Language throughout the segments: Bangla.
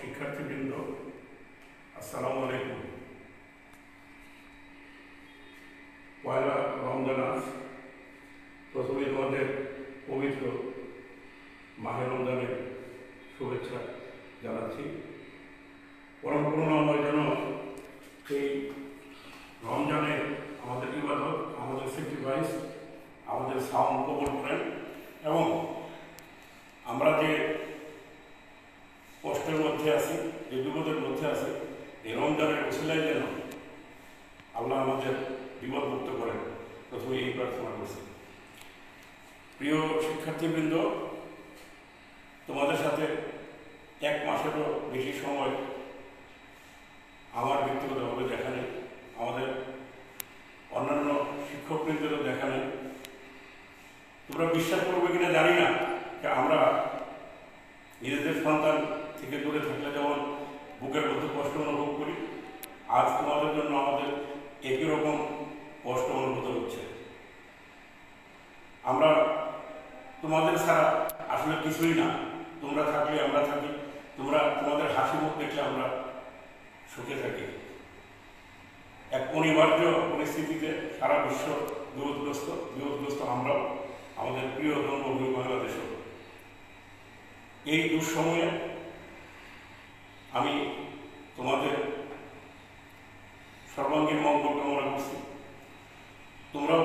শিক্ষার্থীবৃন্দ, আসসালামু আলাইকুম। পয়লা রমজান আজ। প্রথমে তোমাদের পবিত্র মাহে রমজানের শুভেচ্ছা জানাচ্ছি। পরম করুণাময় যেন এই রমজানে আমাদের ইবাদত, আমাদের স্যাক্রিফাইস, আমাদের সাওম কবুল করেন এবং আমরা যে কষ্টের মধ্যে আছি, যে বিপদের মধ্যে আছি, এই রমজানের উসিলায় যেন আল্লাহ আমাদের বিপদমুক্ত করেন। প্রথমে এই প্রার্থনা করছি। প্রিয় শিক্ষার্থীবৃন্দ, তোমাদের সাথে এক মাসেরও বেশি সময় আমার ব্যক্তিগতভাবে দেখা নেই, আমাদের অন্যান্য শিক্ষকবৃন্দেরও দেখা নেই। তোমরা বিশ্বাস করবে কিনা জানি না যে আমরা নিজেদের সন্তান থেকে দূরে থাকলে যেমন বুকের মধ্যে কষ্ট অনুভব করি, আজ তোমাদের জন্য আমাদের একই রকম কষ্ট অনুভূত হচ্ছে। আমরা তোমাদের ছাড়া আসলে কিছুই না। তোমরা থাকলে আমরা থাকি, তোমাদের হাসি মুখ দেখলে আমরা সুখে থাকি। এক অনিবার্য পরিস্থিতিতে সারা বিশ্ব বিপদগ্রস্ত আমরাও, আমাদের প্রিয় জন্মভূমি বাংলাদেশও। এই দুঃসময়ে আমি তোমাদের সর্বাঙ্গীন মঙ্গল কামনা করছি। তোমরাও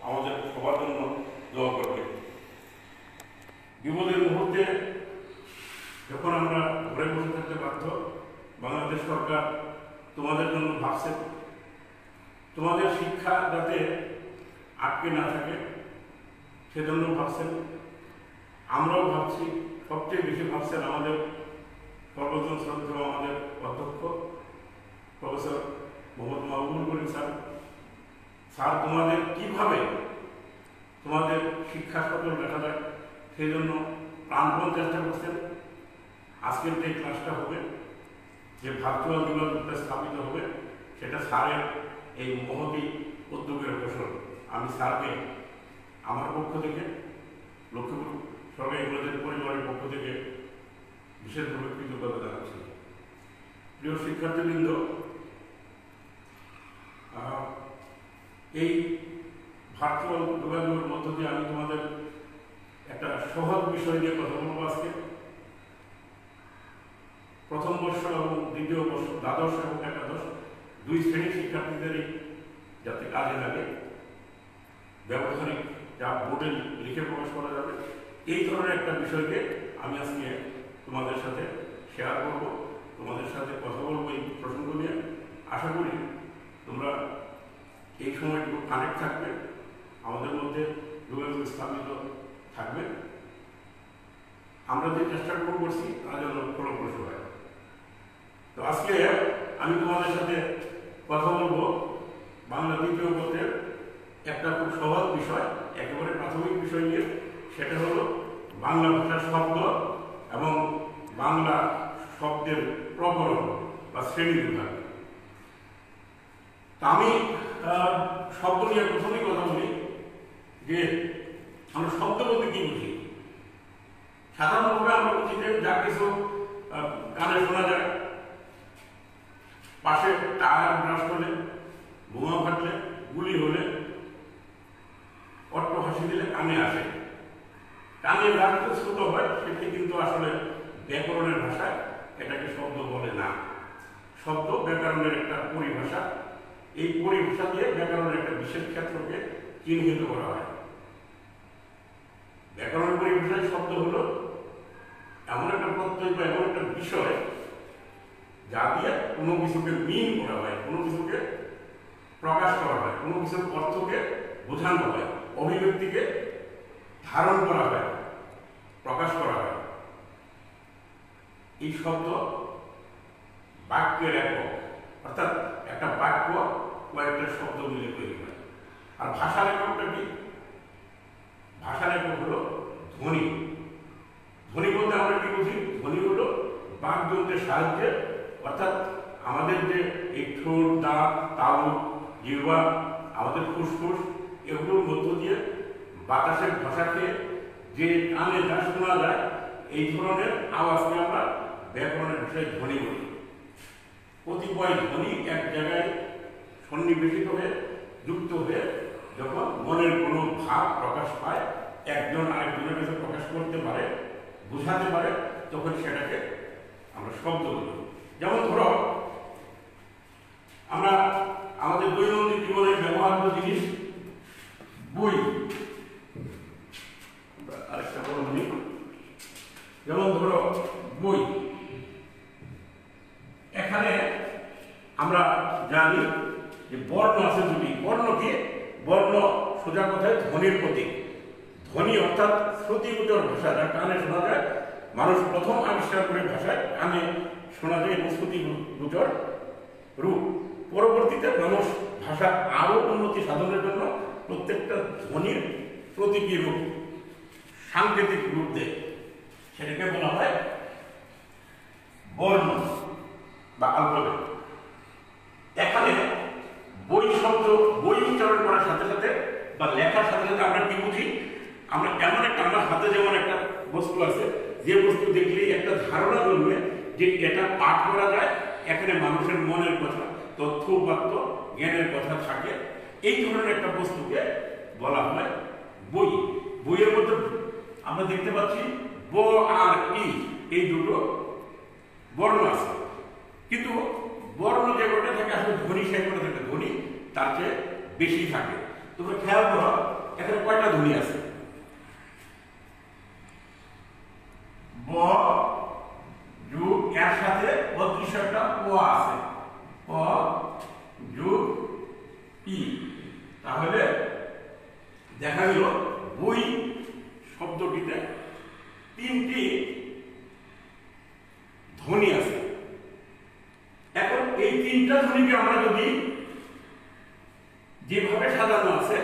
আমাদের সবার জন্য দোয়া করবে। বিপদের মুহূর্তে যখন আমরা ঘরে বসে থাকতে বাধ্য, বাংলাদেশ সরকার তোমাদের জন্য ভাবছে, তোমাদের শিক্ষা যাতে আটকে না থাকে সেজন্য ভাবছেন। আমরাও ভাবছি, সবচেয়ে বেশি ভাবছেন আমাদের সর্বজন শ্রদ্ধেয় আমাদের অধ্যক্ষ প্রফেসর মোহাম্মদ মাহবুবুল করিম স্যার তোমাদের কিভাবে তোমাদের শিক্ষা সচল দেখা যায় সেই জন্য প্রাণপণ চেষ্টা করছেন। আজকের যে ক্লাসটা হবে, যে ভার্চুয়াল বিভাগটা স্থাপিত হবে, সেটা স্যারের এই মহতী উদ্যোগের ফসল। আমি স্যারকে আমার পক্ষ থেকে, লক্ষ্মীপুর সরকারি কলেজের পরিবারের পক্ষ থেকে বিশেষভাবে কৃতজ্ঞতা জানাচ্ছি। প্রিয় শিক্ষার্থীবৃন্দ, এই ভার্চুয়াল যোগাযোগের মধ্য দিয়ে আমি তোমাদের একটা সহজ বিষয় নিয়ে কথা বলবো আজকে। প্রথম বর্ষ এবং দ্বিতীয় বর্ষ, দ্বাদশ এবং একাদশ, দুই শ্রেণীর শিক্ষার্থীদেরই যাতে কাজে লাগে, ব্যবহারিক যা বোর্ডে লিখে প্রকাশ করা যাবে, এই ধরনের একটা বিষয়কে আমি আজকে তোমাদের সাথে শেয়ার করব, তোমাদের সাথে কথা বলবো এই প্রসঙ্গ নিয়ে। আশা করি তোমরা এই সময়টুকু কানেক্ট থাকবে, আমাদের মধ্যে যোগাযোগ স্থাপিত থাকবে। আমরা যে চেষ্টাটুকু করছি তার জন্য ফলপ্রসূ হয়। তো আজকে আমি তোমাদের সাথে কথা বলবো বাংলা দ্বিতীয় পত্রের একটা খুব সহজ বিষয়, একেবারে প্রাথমিক বিষয় নিয়ে। সেটা হলো বাংলা ভাষার শব্দ এবং বাংলা শব্দের প্রকরণ বা শ্রেণী বিভাগ। তা আমি শব্দ নিয়ে প্রথমেই কথা বলি যে আমরা শব্দ বলতে কি বুঝি। সাধারণভাবে আমরা বুঝি যে যা কিছু কানে শোনা যায়, পাশে টায়ার ব্রাশ হলে, বোমা ফাটলে, গুলি হলে, অট্ট হাসি দিলে কানে আসে। কানে রাখতে ছোট হয়, সেটি কিন্তু আসলে ব্যাকরণের ভাষায় এটাকে শব্দ বলে না। শব্দ ব্যাকরণের একটা পরিভাষা। এই পরিভাষা দিয়ে ব্যাকরণের একটা বিশেষ ক্ষেত্রকে চিহ্নিত করা হয়। ব্যাকরণের পরিভাষায় শব্দ হলো এমন একটা প্রত্যয় বা এমন একটা বিষয় যা দিয়ে কোনো কিছুকে মিন করা হয়, কোনো কিছুকে প্রকাশ করা হয়, কোনো কিছুর অর্থকে বোঝানো হয়, অভিব্যক্তিকে ধারণ করা হয়, প্রকাশ করা হয়। এই শব্দ বাক্যের একক, অর্থাৎ একটা বাক্য কয়েকটা শব্দ মিলে তৈরি হয়। আর ভাষার এককটা কি? ভাষার একক হলো ধ্বনি। ধ্বনি বলতে আমরা কি বুঝি? ধ্বনি হলো বাকযন্ত্রের সাহায্যে, অর্থাৎ আমাদের যে এই ঠোঁট, দাঁত, তালু, জিহ্বা, আমাদের ফুসফুস, এগুলোর মধ্য দিয়ে বাতাসের ভাষাকে যে কানে যা শোনা যায়, এই ধরনের আওয়াজকে আমরা ব্যাকরণের বিষয়ে ধ্বনি বলি। কতিপয় ধ্বনি এক জায়গায় সন্নিবেশিত হয়ে যুক্ত হয়ে যখন মনের কোনো ভাব প্রকাশ পায়, একজন আরেকজনের কাছে প্রকাশ করতে পারে, বোঝাতে পারে, তখন সেটাকে আমরা শব্দ বলি। যেমন ধরো আমরা আমাদের দৈনন্দিন জীবনে ব্যবহার্য জিনিস বই, আরেকটা বড় বলি, যেমন ধরো বই। এখানে আমরা জানি যে বর্ণ আছে দুটি। বর্ণ কি? বর্ণ সোজা কথায় ধ্বনির প্রতীক। ধ্বনি অর্থাৎ শ্রুতিগোচর ভাষা, যা কানে শোনা যায়। মানুষ প্রথম আবিষ্কার করে ভাষায় কানে শোনা যায় এবং শ্রুতিগোচর রূপ। পরবর্তীতে মানুষ ভাষা আরো উন্নতি সাধনের জন্য প্রত্যেকটা ধ্বনির প্রতীকী রূপ, সাংকেতিক রূপ দেয়। সেটাকে বলা হয় বর্ণ বা অ্যালফাবেট। এখানে বই শব্দ, বই উচ্চারণ করার সাথে সাথে বা লেখার সাথে সাথে আমরা কি বুঝি? আমরা এমন একটা, আমার হাতে যেমন একটা বস্তু আছে, যে বস্তু দেখলেই একটা ধারণা জন্মে যে এটা পাঠ করা যায়, এখানে মানুষের মনের কথা, তথ্য উপাত্ত, জ্ঞানের কথা থাকে। এই ধরনের একটা বস্তুকে বলা হয় বই। বইয়ের মধ্যে আমরা দেখতে পাচ্ছি ব আর ই, এই দুটো বর্ণ আছে, কিন্তু বর্ণ যে কটা থাকে আসলে ধ্বনি সে কটা থাকে, ধ্বনি তার চেয়ে বেশি থাকে। তোমরা খেয়াল করো এখানে কয়টা ধ্বনি আছে? ব যুগ, এর সাথে অদৃশ্য একটা প আছে, প যুগ ই। তাহলে দেখা গেল বই শব্দটিতে তিনটি ধ্বনি আছে। এখন এই তিনটা ধ্বনিকে আমরা যদি যেভাবে সাজানো আছে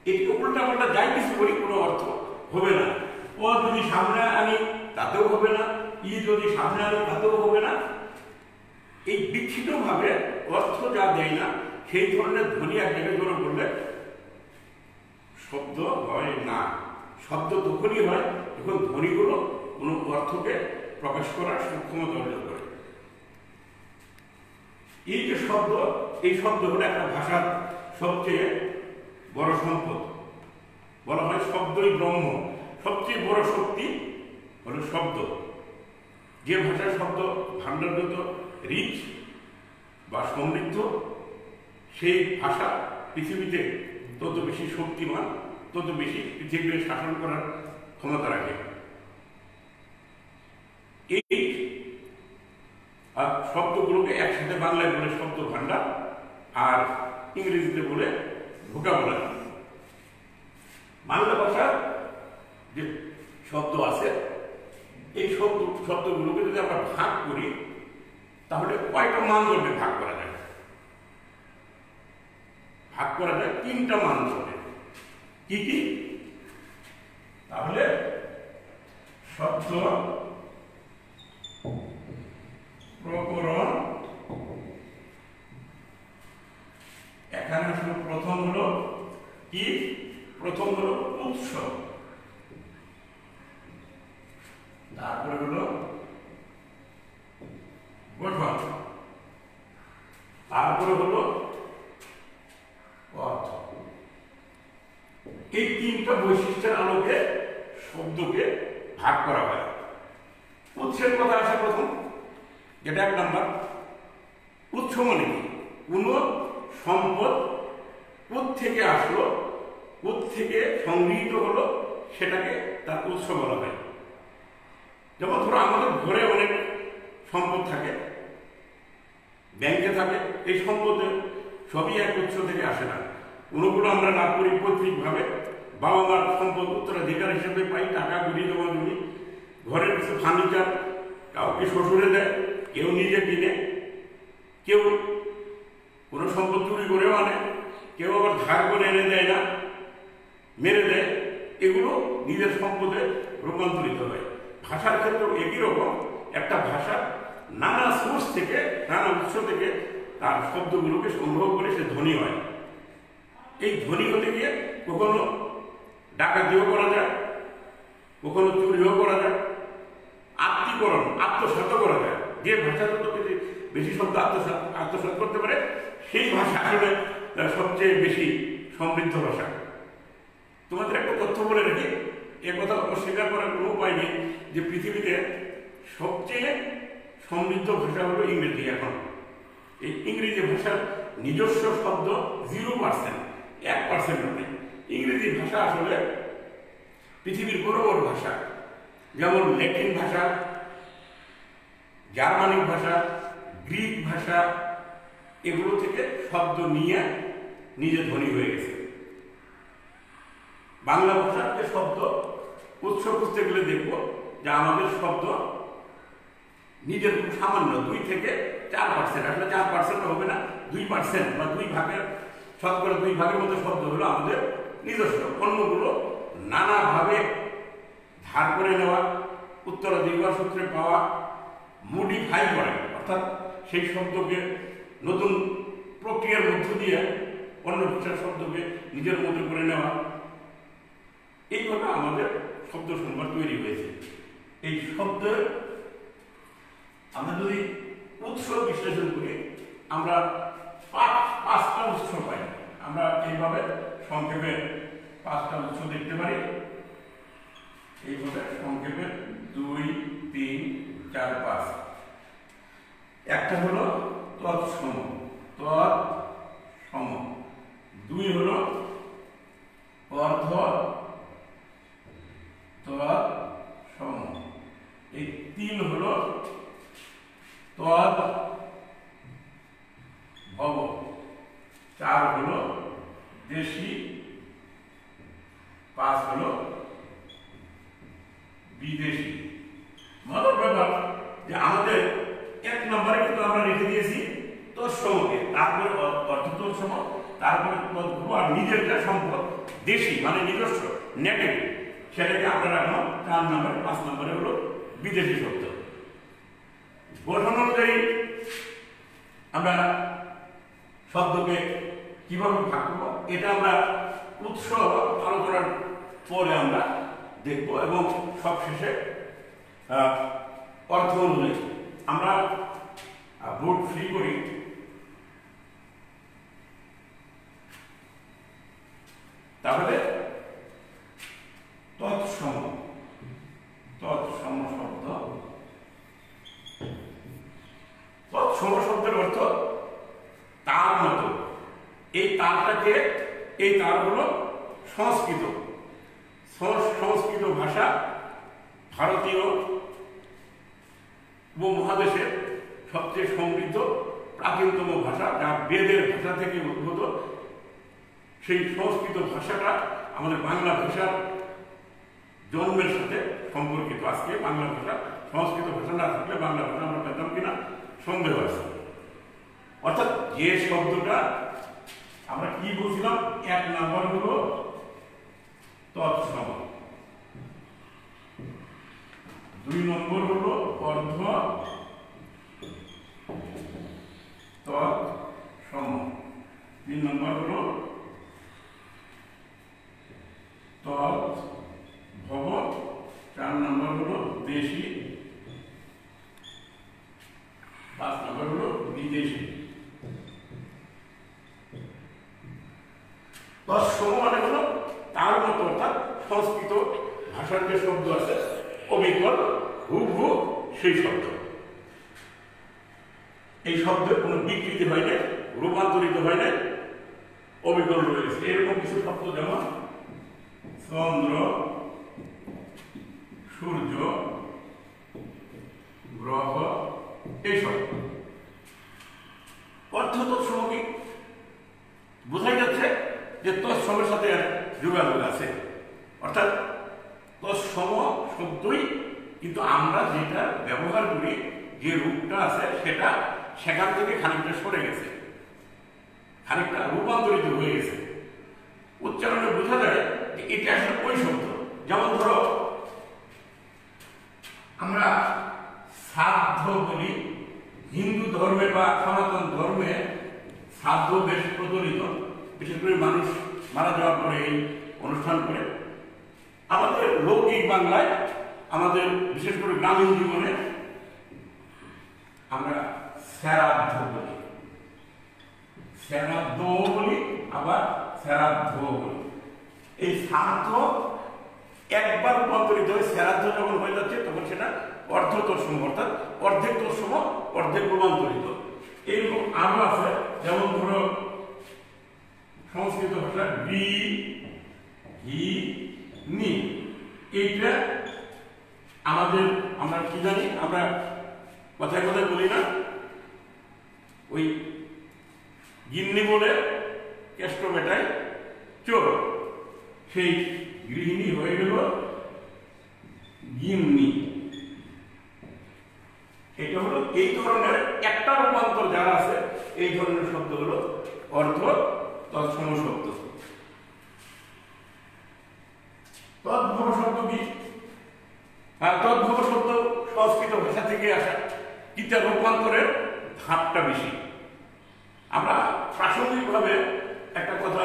এটি উল্টা পাল্টা যাই কিছু করি কোনো অর্থ হবে না। ও যদি সামনে আনি তাতেও হবে না, ই যদি সামনে আনি তাতেও হবে না। এই বিক্ষিপ্ত ভাবে অর্থ যা দেয় না সেই ধরনের ধ্বনি এক জায়গায় জড়ো করলে শব্দ হয় না। শব্দ তখনই হয় যখন ধ্বনিগুলো কোনো অর্থকে প্রকাশ করার সক্ষমতা অর্জন করে। এই যে শব্দ, এই শব্দ হলো একটা ভাষার সবচেয়ে বড় সম্পদ। বলা হয় শব্দই ব্রহ্ম। সবচেয়ে বড় শক্তি হলো শব্দ। যে ভাষার শব্দ ভাণ্ডার যত রিচ বা সমৃদ্ধ, সেই ভাষা পৃথিবীতে তত বেশি শক্তিমান, তত বেশি পৃথিবীকে শাসন করার ক্ষমতা রাখে। এই শব্দগুলোকে একসাথে বাংলায় বলে শব্দ ভাণ্ডার, আর ইংরেজিতে বলে ভোকাবুলারি। বাংলা ভাষার যে শব্দ আছে এই শব্দগুলোকে যদি আমরা ভাগ করি তাহলে কয়টা মানদণ্ডে ভাগ করা যায়? ভাগ করা যায় তিনটা মানদণ্ডে। কি কি? তাহলে শব্দ, প্রকরণ, এখানে আসলে প্রথম হলো কি? প্রথম হলো উৎস, তারপরে হলো গঠন, তারপরে হলো অর্থ। এই তিনটা বৈশিষ্ট্যের আলোকে শব্দকে ভাগ করা হয়। উৎসের কথা আসে প্রথম, যেটা এক নাম্বার। উৎস মানে কি? কোন সম্পদ কোত্থেকে আসলো, কোত্থেকে সংগৃহীত হলো, সেটাকে তার উৎস বলা হয়। যেমন ধরো আমাদের ঘরে অনেক সম্পদ থাকে, ব্যাংকে থাকে, এই সম্পদের সবই এক উৎস থেকে আসে না। কোনোগুলো আমরা লাভ করি পৈতৃকভাবে, বাবা মার সম্পদ উত্তরাধিকার হিসেবে পাই, টাকা গুলি জমা জমি, ঘরের কিছু ফার্নিচার কাউকে শ্বশুরে দেয়, কেউ নিজে কিনে, কেউ কোনো সম্পদ চুরি করেও আনে, কেউ আবার ধার করে এনে দেয় না, মেরে দেয়। এগুলো নিজের সম্পদে রূপান্তরিত হয়। ভাষার ক্ষেত্রেও একই রকম। একটা ভাষা নানা সোর্স থেকে, নানা উৎস থেকে তার শব্দগুলোকে সংগ্রহ করে সে ধ্বনি হয়। এই ধ্বনি হতে গিয়ে কখনো ডাকাতিও করা যায়, কখনো চুরিও করা যায়, আত্মীকরণ, আত্মসাৎ যে ভাষা যত বেশি শব্দ আত্মসাৎ করতে পারে সেই ভাষা আসলে সবচেয়ে বেশি সমৃদ্ধ ভাষা। তোমাদের একটা তথ্য বলে রাখি, এ কথা অস্বীকার করার কোনো উপায় নেই যে পৃথিবীতে সবচেয়ে সমৃদ্ধ ভাষা হলো ইংরেজি। এখন এই ইংরেজি ভাষার নিজস্ব শব্দ 0%, 1% নেই। ইংরেজি ভাষা আসলে পৃথিবীর বড় বড় ভাষা, যেমন ল্যাটিন ভাষা, জার্মানিক ভাষা, গ্রিক ভাষা, এগুলো থেকে শব্দ নিয়ে নিজে ধনী হয়ে গেছে। বাংলা ভাষার যে শব্দ উৎস খুঁজতে গেলে দেখব যে আমাদের শব্দ নিজের খুব সামান্য 2 থেকে 4%, আসলে 4% হবে না, 2% বা 2 ভাগের, শতকরা 2 ভাগের মতো শব্দ হলো আমাদের নিজস্ব। অন্যগুলো নানাভাবে ধার করে নেওয়া, উত্তরাধিকার সূত্রে পাওয়া, মডিফাই করে, অর্থাৎ সেই শব্দকে নতুন প্রক্রিয়ার মধ্য দিয়ে অন্য ভাষার শব্দকে নিজের মতো করে নেওয়া, এইভাবে আমাদের শব্দ সম্ভার তৈরি হয়েছে। এই শব্দের আমরা যদি উৎস বিশ্লেষণ করি আমরা 5টা উৎস পাই। আমরা এইভাবে সংক্ষেপে 5টা উৎস দেখতে পারি। এইভাবে সংক্ষেপে 2, 3, 4, 5। একটা হলো তৎসম, 2 হলো অর্ধ তৎসম, এই 3 হলো তদ্ভব, 4 হলো দেশি, 5 হলো বিদেশি। মজার ব্যাপার যে আমাদের 1 নম্বরে কিন্তু আমরা রেখে দিয়েছি তৎসমকে, তারপরে অর্ধ তৎসম, তারপরে তদ্ভব, আর নিজের যা সম্পদ দেশি মানে নিজস্ব নেটিভ, সেটাকে আমরা রাখলাম 4 নম্বরে। 5 নম্বরে হলো বিদেশি শব্দ। গঠন অনুযায়ী আমরা শব্দকে কিভাবে ভাগ করবো এটা আমরা উৎস আলোচনার পরে আমরা দেখব, এবং সবশেষে অর্থ অনুযায়ী আমরা বোর্ড ফ্রি করি। তাহলে তৎসম শব্দ, তৎসম শব্দের অর্থ তার মতো। এই তারটাকে, এই তার হলো সংস্কৃত। সংস্কৃত ভাষা ভারতীয় উপমহাদেশের সবচেয়ে সমৃদ্ধ প্রাচীনতম ভাষা, যা বেদের ভাষা থেকে উদ্ভূত। সেই সংস্কৃত ভাষাটা আমাদের বাংলা ভাষার জন্মের সাথে সম্পর্কিত। আজকে বাংলা ভাষা, সংস্কৃত ভাষা না থাকলে বাংলা ভাষা আমরা পেতাম কিনা সন্দেহ আছে। অর্থাৎ যে শব্দটা আমরা কি বলছিলাম, 1 নম্বর হলো তৎসম, 2 নম্বর হলো অর্ধ তৎসম, 3 নম্বর হলো তদ্ভব, 4 নম্বর হলো দেশি, 5 নম্বর হলো বিদেশি। তৎসম মানে হলো তার মতো, অর্থাৎ সংস্কৃত ভাষার যে শব্দ আছে অবিকল হুবহু সেই শব্দ। এই শব্দের কোনো বিকৃতি হয় না, রূপান্তরিত হয় না, অবিকল রয়েছে। এরকম কিছু শব্দ যেমন চন্দ্র, সূর্য, গ্রহ, এইসব। অর্থ তৎসমকে বোঝাই যাচ্ছে যে তৎসমের সাথে যোগাযোগ আছে, অর্থাৎ তৎসম শব্দই, কিন্তু আমরা যেটা ব্যবহার করি, যে রূপটা আছে সেটা সেখান থেকে খানিকটা সরে গেছে, খানিকটা রূপান্তরিত হয়ে গেছে। উচ্চারণে বোঝা যায় যে এটা আসলে ওই শব্দ। যেমন ধরো আমরা শ্রাদ্ধ বলি, হিন্দু ধর্মে বা সনাতন ধর্মে শ্রাদ্ধ বেশ প্রচলিত, বিশেষ করে মানুষ মারা যাওয়ার পরে এই অনুষ্ঠান করে। আমাদের লৌকিক বাংলায়, আমাদের বিশেষ করে গ্রামীণ জীবনে আমরা শ্রাদ্ধ বলি, শ্রাদ্ধ বলি, আবার শ্রাদ্ধ বলি। এই শ্রাদ্ধ একবার রূপান্তরিত হয়ে শ্রাদ্ধ যখন হয়ে যাচ্ছে তখন সেটা অর্ধ তৎসম, অর্থাৎ অর্ধেক তৎসম অর্ধেক রূপান্তরিত। এইরকম আরো আছে, যেমন ধরো সংস্কৃত ভাষা বি হি নি, এইটা আমাদের আমরা কি জানি, আমরা কথায় কথায় বলি না, ওই গিন্নি বলে কেষ্ট মেটায় চোর, সেই গৃহিণী হয়ে গেল গিন্নি। এটা হলো এই ধরনের একটা রূপান্তর যারা আছে, এই ধরনের শব্দ হলো অর্ধ তৎসম শব্দ। তদ্ভব শব্দ কি? তদ্ভব শব্দ সংস্কৃত ভাষা থেকে আসা, কিন্তু রূপান্তরের ধাপটা বেশি। আমরা প্রাসঙ্গিকভাবে একটা কথা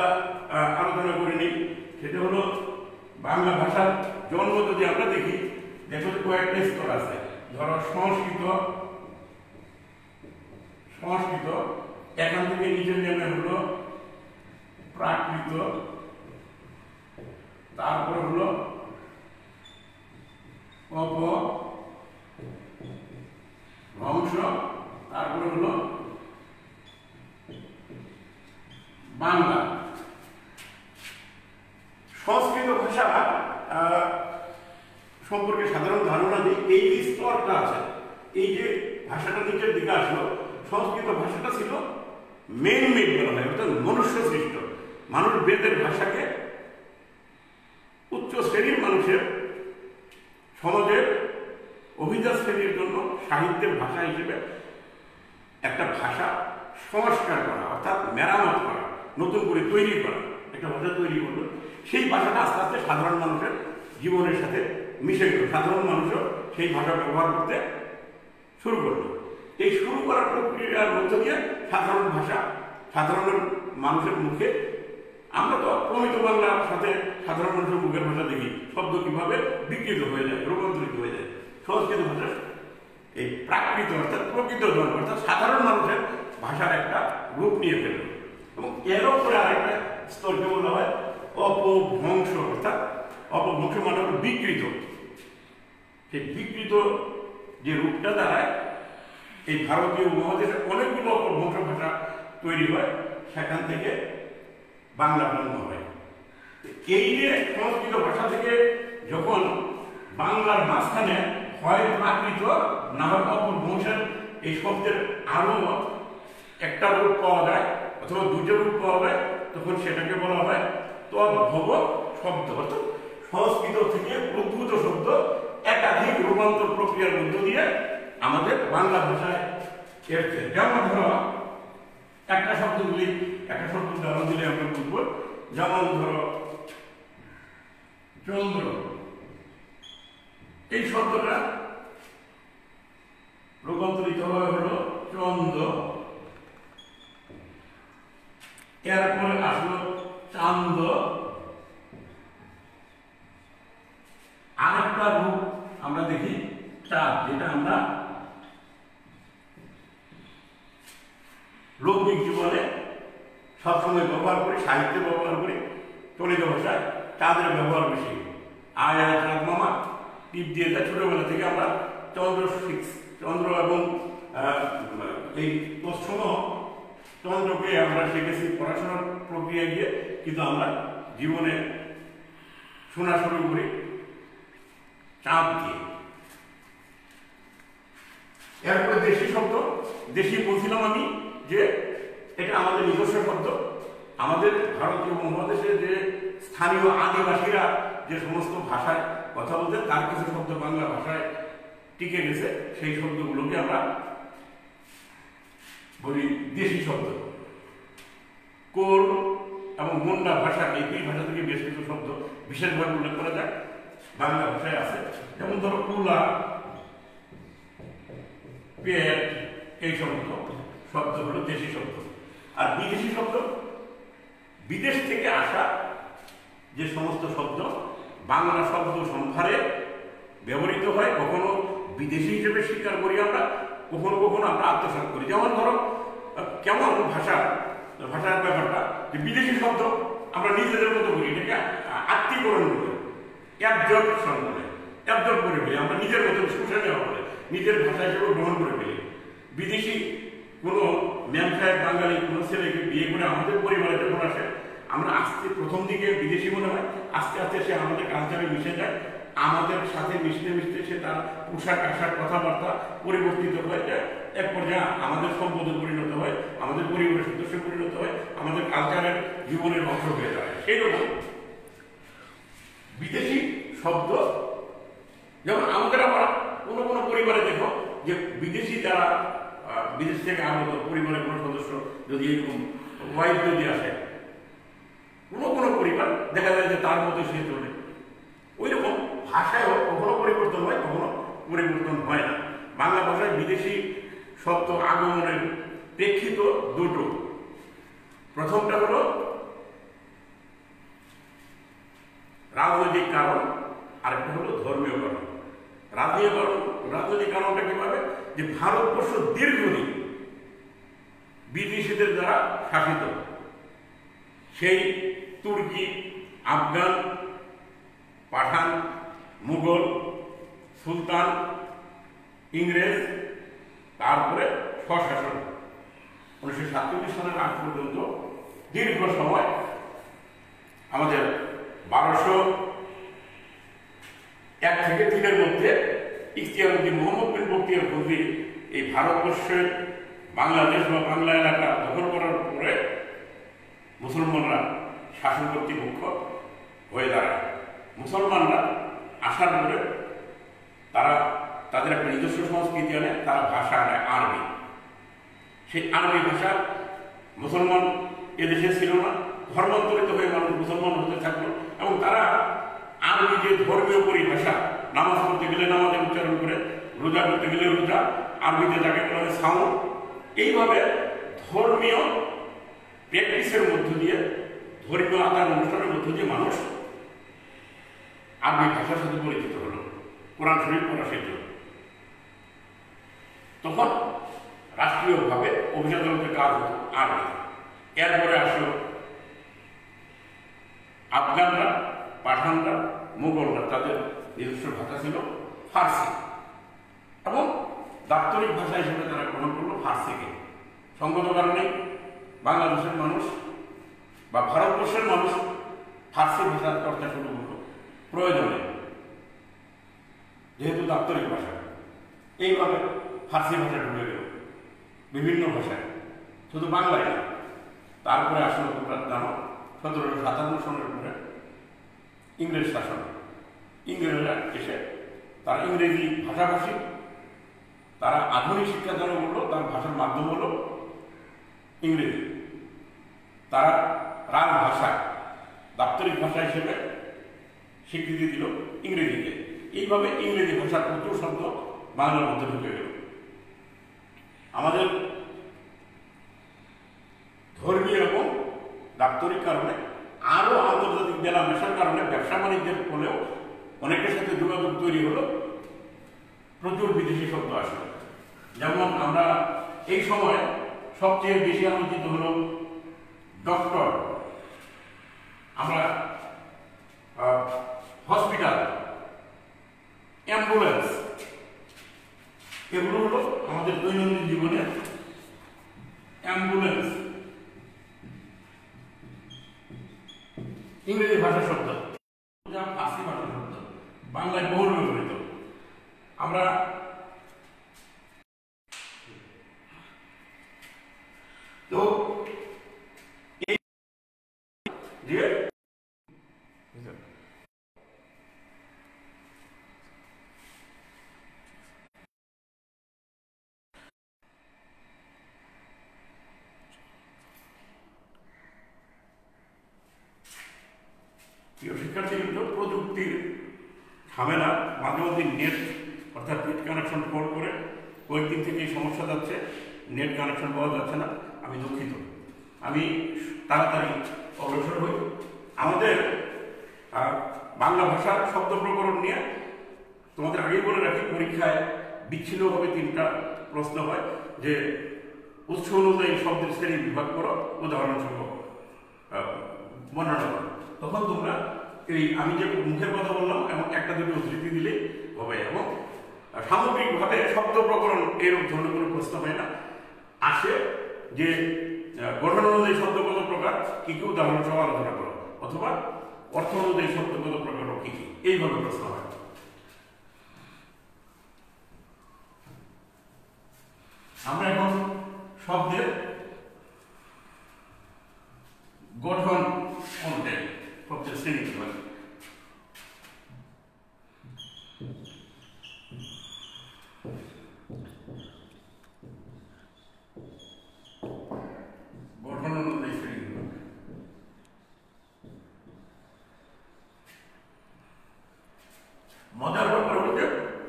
আলোচনা করে নিই, সেটা হলো বাংলা ভাষার জন্ম যদি আমরা দেখি, দেখো কয়েকটা স্তর আছে। ধরো সংস্কৃত, সংস্কৃত এখান থেকে নিচে নেমে হলো প্রাকৃত, তারপরে হলো অপভ্রংশ, তারপরে হলো বাংলা। সংস্কৃত ভাষা সম্পর্কে সাধারণ ধারণা যে এই যে স্তরটা আছে, এই যে ভাষাটা নিচের দিকে আসলো, সংস্কৃত ভাষাটা ছিল মেন মেড বলা হয়, অর্থাৎ মনুষ্য সৃষ্ট। মানুষ বেদের ভাষাকে উচ্চ শ্রেণীর মানুষের সমাজের অভিজাত শ্রেণীর জন্য সাহিত্যের ভাষা হিসেবে একটা ভাষা সংস্কার করা, অর্থাৎ মেরামত করা, নতুন করে তৈরি করা, একটা ভাষা তৈরি করলো। সেই ভাষাটা আস্তে আস্তে সাধারণ মানুষের জীবনের সাথে মিশে গেল, সাধারণ মানুষও সেই ভাষা ব্যবহার করতে শুরু করলো। এই শুরু করার প্রক্রিয়ার মধ্য দিয়ে সাধারণ ভাষা সাধারণ মানুষের মুখে, আমরা তো প্রমিত বাংলার সাথে সাধারণ মানুষের মুখের ভাষা দেখি, শব্দ কিভাবে বিকৃত হয়ে যায়, রূপান্তরিত হয়ে যায়। সংস্কৃত ভাষা এই প্রাকৃত অর্থাৎ প্রকৃত জন অর্থাৎ সাধারণ মানুষের ভাষার একটা রূপ নিয়ে ফেলল। এবং এর উপরে আরেকটা স্তরকে বলা হয় অপভ্রংশ, অর্থাৎ অপভ্রংশ মানে হল বিকৃত। সেই বিকৃত যে রূপটা দাঁড়ায়, এই ভারতীয় উপমহাদেশে অনেকগুলো অপভ্রংশ ভাষা তৈরি হয়, সেখান থেকে বাংলা জন্ম হয়। এই যে সংস্কৃত ভাষা থেকে যখন বাংলার মাঝখানে হয় প্রাকৃত না হয় অপভ্রংশের এই শব্দের আরো একটা রূপ পাওয়া যায় অথবা দুটো রূপ পাওয়া যায়, তখন সেটাকে বলা হয় তদ্ভব শব্দ। অর্থাৎ সংস্কৃত থেকে উদ্ভূত শব্দ একাধিক রূপান্তর প্রক্রিয়ার মধ্য দিয়ে আমাদের বাংলা ভাষায় এসেছে। যেমন ধরো একটা শব্দগুলি, একটা শব্দ উদাহরণ দিলে আমরা বুঝব। যেমন ধরো চন্দ্র, এই শব্দটা রূপান্তরিত হলো চন্দ্র, এরপরে আসলো চান্দ, আরেকটা রূপ আমরা দেখি চাঁদ, যেটা আমরা লৌকিক জীবনে সবসময় ব্যবহার করি, সাহিত্যে ব্যবহার করি, চলিত ভাষায় চাঁদের ব্যবহার বেশি। আয় আয় চাঁদ মামা টিপ দিয়ে দেয়, ছোটবেলা থেকে আমরা চন্দ্র এবং এই তৎসম চন্দ্রকে আমরা শিখেছি পড়াশোনার প্রক্রিয়া গিয়ে, কিন্তু আমরা জীবনে শোনা শুরু করি চাঁদ দিয়ে। এরপরে দেশি শব্দ, দেশি বলছিলাম আমি যে এটা আমাদের নিজস্ব শব্দ। আমাদের ভারতীয় উপমহাদেশে যে স্থানীয় আদিবাসীরা যে সমস্ত ভাষায় কথা বলতে, তার কিছু শব্দ বাংলা ভাষায় টিকে গেছে, সেই শব্দগুলোকে আমরা বলি দেশি শব্দ। কোল এবং মুন্ডা ভাষা, এই দুই ভাষা থেকে বেশ কিছু শব্দ বিশেষভাবে উল্লেখ করা যায় বাংলা ভাষায় আছে। যেমন ধরো কুলা, পেট, এই সমস্ত শব্দ হলো দেশি শব্দ। আর বিদেশি শব্দ, বিদেশ থেকে আসা যে সমস্ত শব্দ বাংলা শব্দ সম্ভারে ব্যবহৃত হয়, কখনো বিদেশি হিসেবে স্বীকার করি আমরা, কখনো কখনো আমরা আত্মসাৎ করি। যেমন ধরো কেমন ভাষার ব্যাপারটা, যে বিদেশি শব্দ আমরা নিজেদের মতো করি, এটাকে আত্মীকরণ করে, অ্যাবজর্পশন বলে, অ্যাবজর্ব করে ফেলি, আমরা নিজের মতো শুষে নেওয়া বলে, নিজের ভাষা হিসেবে গ্রহণ করে ফেলি। বিদেশি কোনো ম্যাম সাহেব বাঙালি কোনো ছেলেকে বিয়ে করে আমাদের পরিবারে যখন আসে, আমরা প্রথম দিকে বিদেশি মনে হয়, আস্তে আস্তে সে আমাদের কালচারে মিশে যায়, আমাদের সাথে মিশতে মিশতে সে তার পোশাক আশাক কথাবার্তা পরিবর্তিত হয়ে যায়, এক পর্যায়ে আমাদের সম্পদে পরিণত হয়, আমাদের পরিবারের সদস্য পরিণত হয়, আমাদের কালচারের জীবনের অংশ হয়ে যায়। সেই রকম বিদেশি শব্দ, যেমন আমাদের আবার কোনো কোনো পরিবারে দেখো যে বিদেশি যারা বিদেশ থেকে আগত পরিবারের কোনো সদস্য যদি এরকম ওয়াইফ যদি আসে, কোনো কোনো পরিবার দেখা যায় যে তার মতো সে চলে। ওই রকম ভাষায়ও কখনো পরিবর্তন হয়, কখনো পরিবর্তন হয় না। বাংলা ভাষায় বিদেশি শব্দ আগমনের প্রেক্ষিত দুটো। প্রথমটা হলো রাজনৈতিক কারণ, আরেকটা হলো ধর্মীয় কারণ। রাজনৈতিক কারণটা কিভাবে, যে ভারতবর্ষ দীর্ঘদিন বিদেশিদের দ্বারা শাসিত। সেই তুর্কি, আফগান, পাঠান, মুঘল, সুলতান, ইংরেজ, তারপরে স্বশাসন 1947 সালের আগ পর্যন্ত দীর্ঘ সময় আমাদের 1201 থেকে 3 মধ্যে ইখতিয়ারউদ্দিন মোহাম্মদ বিন বখতিয়ার খলজি এই ভারতবর্ষের বাংলাদেশ বা বাংলা এলাকা দখল করার পরে মুসলমানরা শাসন কর্তৃপক্ষ হয়ে দাঁড়ায়। মুসলমানরা আসার পরে তারা তাদের একটা নিজস্ব সংস্কৃতি আনে, তারা ভাষা আনে আরবি। সেই আরবি ভাষা মুসলমান এদেশে ছিল না, ধর্মান্তরিত হয়ে মানুষ মুসলমান হতে থাকলো, এবং তারা আরবি যে ধর্মীয় পরিভাষা, নামাজ পড়তে গেলে নামাজের উচ্চারণ করে, রোজা করতে গেলে রোজা, আরবিতে যাকে বলা হয় সাউন্ড, এইভাবে ধর্মীয় প্র্যাকটিসের মধ্য দিয়ে, ধর্মীয় আচার অনুষ্ঠানের মধ্য দিয়ে মানুষ আরবি ভাষার সাথে পরিচিত হলো, কোরআন শরীফ পড়া শিখল। তখন রাষ্ট্রীয়ভাবে অভিজাত লোকের কাজ হতো আরবি। এরপরে আসলো আফগানরা, পাঠানরা, মুঘলরা, তাদের নিজস্ব ভাষা ছিল ফার্সি, এবং দাপ্তরিক ভাষা হিসেবে তারা গ্রহণ করলো ফার্সিকে। সঙ্গত কারণে বাংলাদেশের মানুষ বা ভারতবর্ষের মানুষ ফার্সি ভাষার চর্চা শুরু করলো প্রয়োজনে, যেহেতু দাপ্তরিক ভাষা। এইভাবে ফার্সি ভাষা ঢুকে গেল বিভিন্ন ভাষায়, শুধু বাংলায় না। তারপরে আসলে তোমরা জানো 1757 সনের পরে ইংরেজ শাসন, ইংরেজরা এসে তারা ইংরেজি ভাষাভাষী, তারা আধুনিক শিক্ষা দান করলো, তার ভাষার মাধ্যম হলো ইংরেজি। তারা রাজভাষা, দাপ্তরিক ভাষা হিসেবে স্বীকৃতি দিল ইংরেজিকে। এইভাবে ইংরেজি ভাষার প্রচুর শব্দ বাংলার মধ্যে ঢুকে গেল। আমাদের ধর্মীয় এবং দাপ্তরিক কারণে, আরো আন্তর্জাতিক মেলামেশার কারণে, ব্যবসা বাণিজ্যের ফলেও অনেকের সাথে যোগাযোগ তৈরি হলো, প্রচুর বিদেশি শব্দ আসলো। যেমন আমরা এই সময় সবচেয়ে বেশি আলোচিত হলো ডক্টর, আমরা হসপিটাল, অ্যাম্বুলেন্স, এগুলো হলো আমাদের দৈনন্দিন জীবনে অ্যাম্বুলেন্স ইংরেজি ভাষার শব্দ, ফার্সি ভাষার শব্দ, বাংলায় বহুল ব্যবহৃত। আমরা তো শিক্ষার্থীবৃন্দ, প্রযুক্তির ঝামেলা, মাঝে মধ্যে নেট অর্থাৎ নেট কানেকশন ফোন করে কয়েকদিন থেকে এই সমস্যা যাচ্ছে, নেট কানেকশন পাওয়া যাচ্ছে না। আমি দুঃখিত, আমি তাড়াতাড়ি অগ্রসর হই। আমাদের বাংলা ভাষার শব্দ প্রকরণ নিয়ে তোমাদের আগেই বলে রাখি, পরীক্ষায় বিচ্ছিন্নভাবে 3টা প্রশ্ন হয় যে উৎস অনুযায়ী শব্দের শ্রেণী বিভাগ করো, উদাহরণসহ বর্ণনা করো। তখন তোমরা এই আমি যে মুখের কথা বললাম এবং একটা দুটো উদ্ধৃতি দিলে হবে। এবং সামগ্রিকভাবে শব্দ প্রকরণ এরকম ধরনের কোনো প্রশ্ন হয় না, আসে যে গঠন অনুযায়ী শব্দ কত প্রকার, কি কি উদাহরণসহ আলোচনা করো, অথবা অর্থ অনুযায়ী শব্দ কত প্রকার কি কি, এইভাবে প্রশ্ন হয়। আমরা এখন শব্দের গঠন অনুযায়ী শব্দের শ্রেণী বিভাগ। গঠন অনুযায়ী শ্রেণী বিভাগ। মজার ব্যাপার হচ্ছে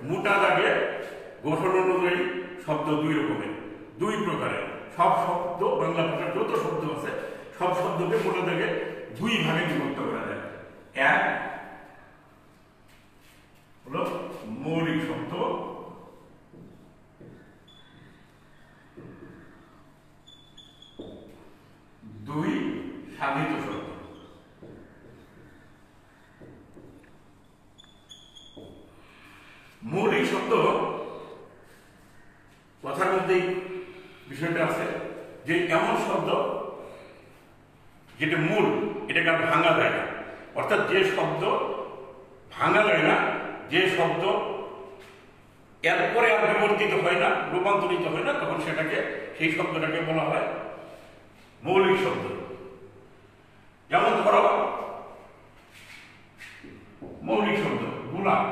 মোটা দাগে গঠন অনুযায়ী শব্দ দুই রকমের, দুই প্রকারের। সব শব্দ, বাংলা ভাষার যত শব্দ আছে সব শব্দকে মোটা দাগে দুই ভাগে বিভক্ত করা যায়। এক হলো মৌলিক শব্দ, দুই সাধিত শব্দ। মৌলিক শব্দ কথার মধ্যেই বিষয়টা আছে যে এমন শব্দ যেটা মূল, এটাকে আর ভাঙা যায় না। অর্থাৎ যে শব্দ ভাঙা যায় না, যে শব্দ এরপরে আর বিবর্তিত হয় না, রূপান্তরিত হয় না, তখন সেটাকে, সেই শব্দটাকে বলা হয় মৌলিক শব্দ। যেমন ধরো মৌলিক শব্দ গোলাপ,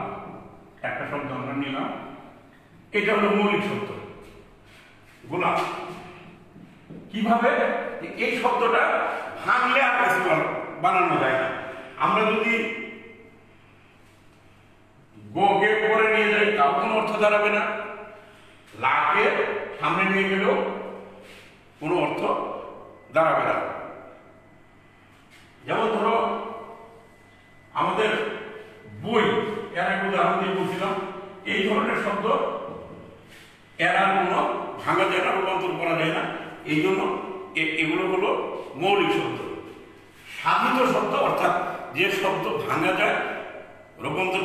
একটা শব্দ আমরা নিলাম, এটা হলো মৌলিক শব্দ গোলাপ। কিভাবে? এই শব্দটা ভাঙলে আর কিছু বানানো যায় না। আমরা যদি গোকে পরে নিয়ে যাই তাও কোনো অর্থ দাঁড়াবে না, লাকে সামনে নিয়ে গেলেও কোনো অর্থ দাঁড়াবে না। যেমন ধরো আমাদের বই, এর এক উদাহরণ দিয়ে বলছিলাম, এই ধরনের শব্দ এর আর কোনো ভাঙা যায় না, রূপান্তর করা যায় না, এই জন্য এগুলো হলো মৌলিক শব্দ। সাধিত শব্দ অর্থাৎ যে শব্দ ভাঙা যায়, রূপান্তর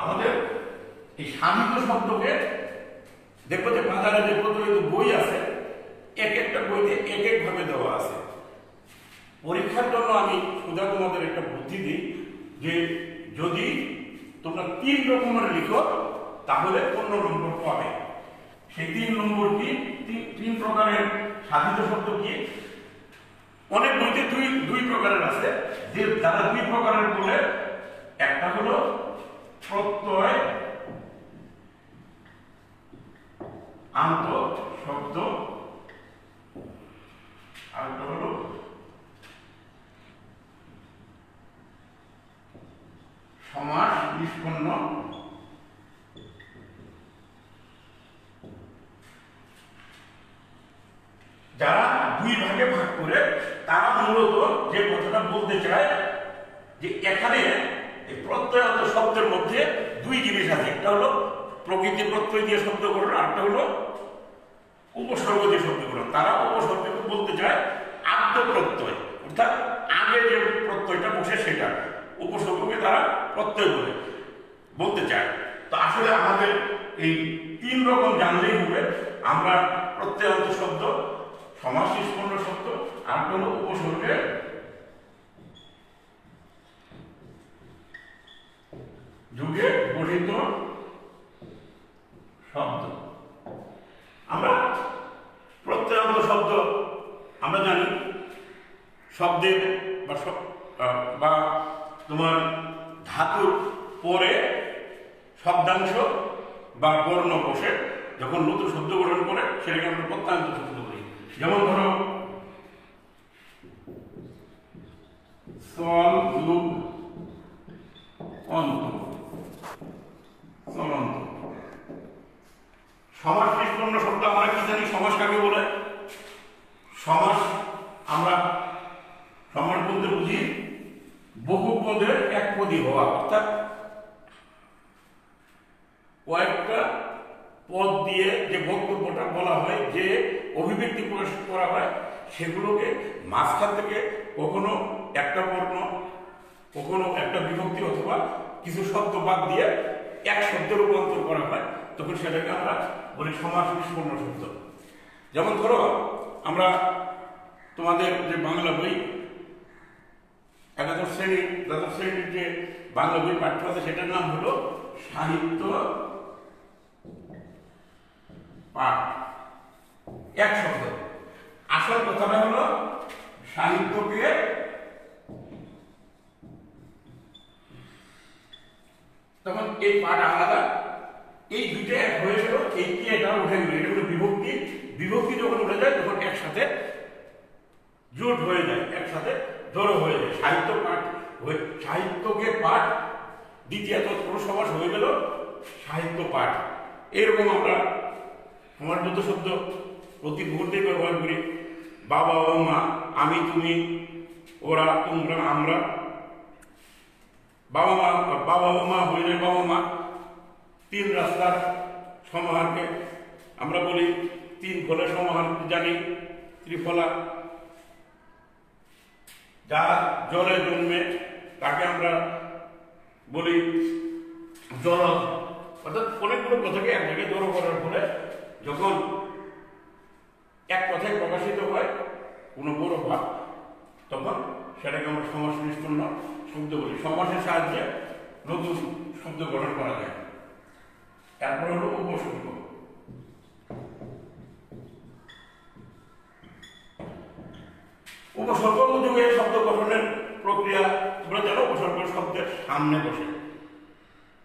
আমাদের এই সাধিত শব্দকে দেখবো যে বাজারে যে প্রচলিত বই আছে, এক একটা বইতে এক এক ভাবে দেওয়া আছে। পরীক্ষার জন্য আমি সোজা তোমাদের একটা বুদ্ধি দিই যে যদি তোমরা 3 রকমের লিখো তাহলে 15 নম্বর পাবে। সেই 3 নম্বর কি, 3 প্রকারের সাধিত শব্দ কি? অনেক বইতে দুই প্রকারের আছে, যে যারা 2 প্রকারের বলে, একটা হলো প্রত্যয় আন্ত শব্দ, আর একটা হলো সমাস নিষ্পন্ন। যারা 2 ভাগে ভাগ করে তারা মূলত যে কথাটা বলতে চায় যে এখানে এই প্রত্যয়ান্ত শব্দের মধ্যে 2 জিনিস আছে, একটা হলো প্রকৃতি প্রত্যয় দিয়ে শব্দ গঠন, আর একটা হলো উপসর্গ দিয়ে শব্দ গঠন। তারা উপসর্গকে বলতে চায় আত্মপ্রত্যয়, অর্থাৎ আগে যে প্রত্যয়টা বসে সেটা, উপসর্গকে তারা প্রত্যয় বলতে চায়। তো আসলে আমাদের এই 3 রকম জানলেই হবে। আমরা প্রত্যয়ান্ত শব্দ, সমাস নিষ্পন্ন শব্দ, আর হলো উপসর্গের যুগে গঠিত শব্দ। আমরা প্রত্যয়ান্ত শব্দ আমরা জানি শব্দের বা তোমার ধাতুর পরে শব্দাংশ বা বর্ণ বসে যখন নতুন শব্দ গঠন করে সেটাকে আমরা প্রত্যয়ান্ত শব্দ বলি। যেমন ধরো সল যুগ অন্ত, চলন্ত। সমাস নিষ্পন্ন শব্দ আমরা কি জানি? সমাস কাকে বলে? সমাস আমরা বহুপদের একপদী হওয়া, অর্থাৎ কয়েকটা পদ দিয়ে যে বক্তব্যটা বলা হয়, যে অভিব্যক্তি প্রকাশ করা হয়, সেগুলোকে মাঝখান থেকে কখনো একটা বর্ণ, কখনো একটা বিভক্তি অথবা কিছু শব্দ বাদ দিয়ে এক শব্দে রূপান্তর করা হয়, তখন সেটাকে আমরা বলি সমাস নিষ্পন্ন শব্দ। যেমন ধরো, আমরা তোমাদের যে বাংলা বই দ্বাদশ শ্রেণীর যে বাংলা বই পাঠ্য আছে, সেটার নাম হলো সাহিত্য পাঠ। এক শব্দ। আসল কথাটা হলো সাহিত্যকে তখন এই পাঠ আলাদা, এই দুইটা এক হয়ে গেল, এই কি এটা উঠে গেল, এটা হলো বিভক্তি। বিভক্তি যখন উঠে যায় তখন একসাথে জোট হয়ে যায়, একসাথে জড়ো হয়ে যায়, সাহিত্য পাঠ হয়ে, সাহিত্যকে পাঠ দ্বিতীয় তৎপুরুষ সমাস হয়ে গেল সাহিত্য পাঠ। এরকম আমরা সমাসবদ্ধ শব্দ প্রতি মুহূর্তে ব্যবহার করি। বাবা ও মা, আমি তুমি, ওরা তোমরা আমরা। বাবা ও মা হয়ে যায় বাবা মা। তিন রাস্তার সমাহারকে আমরা বলি তিন ফলের সমাহার, জানি ত্রিফলা। যা জলে জন্মে তাকে আমরা বলি জলজ। অর্থাৎ অনেকগুলো কথাকে এক জায়গায় জড়ো করার ফলে যখন এক কথায় প্রকাশিত হয় কোনো বড় ভাব, তখন সেটাকে আমরা সমাস নিষ্পন্ন শব্দ বলি। সমাসের সাহায্যে নতুন শব্দ গঠন করা যায়। তারপর হলো উপসর্গ। উপসর্গ যুগে শব্দ গঠনের প্রক্রিয়া তোমরা জানো। উপসর্গ শব্দের সামনে বসে।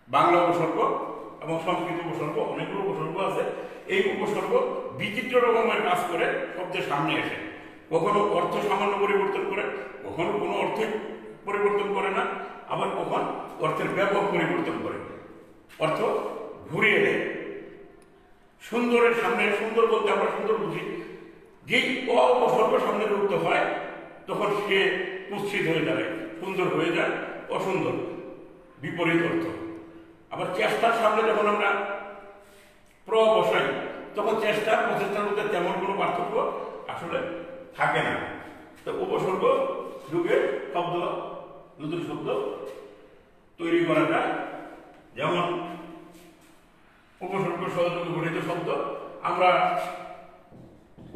বাংলা উপসর্গ এবং সংস্কৃত উপসর্গ, অনেকগুলো উপসর্গ আছে। এই উপসর্গ বিচিত্র রকমের কাজ করে শব্দের সামনে এসে কখনো অর্থ সামান্য পরিবর্তন করে, কখনো কোনো অর্থে পরিবর্তন করে না, আবার কখন অর্থের ব্যাপক পরিবর্তন করে, অর্থ ঘুরিয়ে দেয়। সুন্দরের সামনে, সুন্দর বলতে আমরা সুন্দর বুঝি, যেই উপসর্গ সামনে যুক্ত হয় তখন সে কুৎসিত হয়ে দাঁড়ায়, সুন্দর হয়ে যায় অসুন্দর, বিপরীত অর্থ। আবার চেষ্টার সামনে যখন আমরা প্র বসাই, তখন চেষ্টার প্রচেষ্টার মধ্যে তেমন কোনো পার্থক্য আসলে থাকে না। তো উপসর্গ যুগে শব্দ, নতুন শব্দ তৈরি করা যায়। যেমন উপসর্গ সহযোগে গঠিত শব্দ আমরা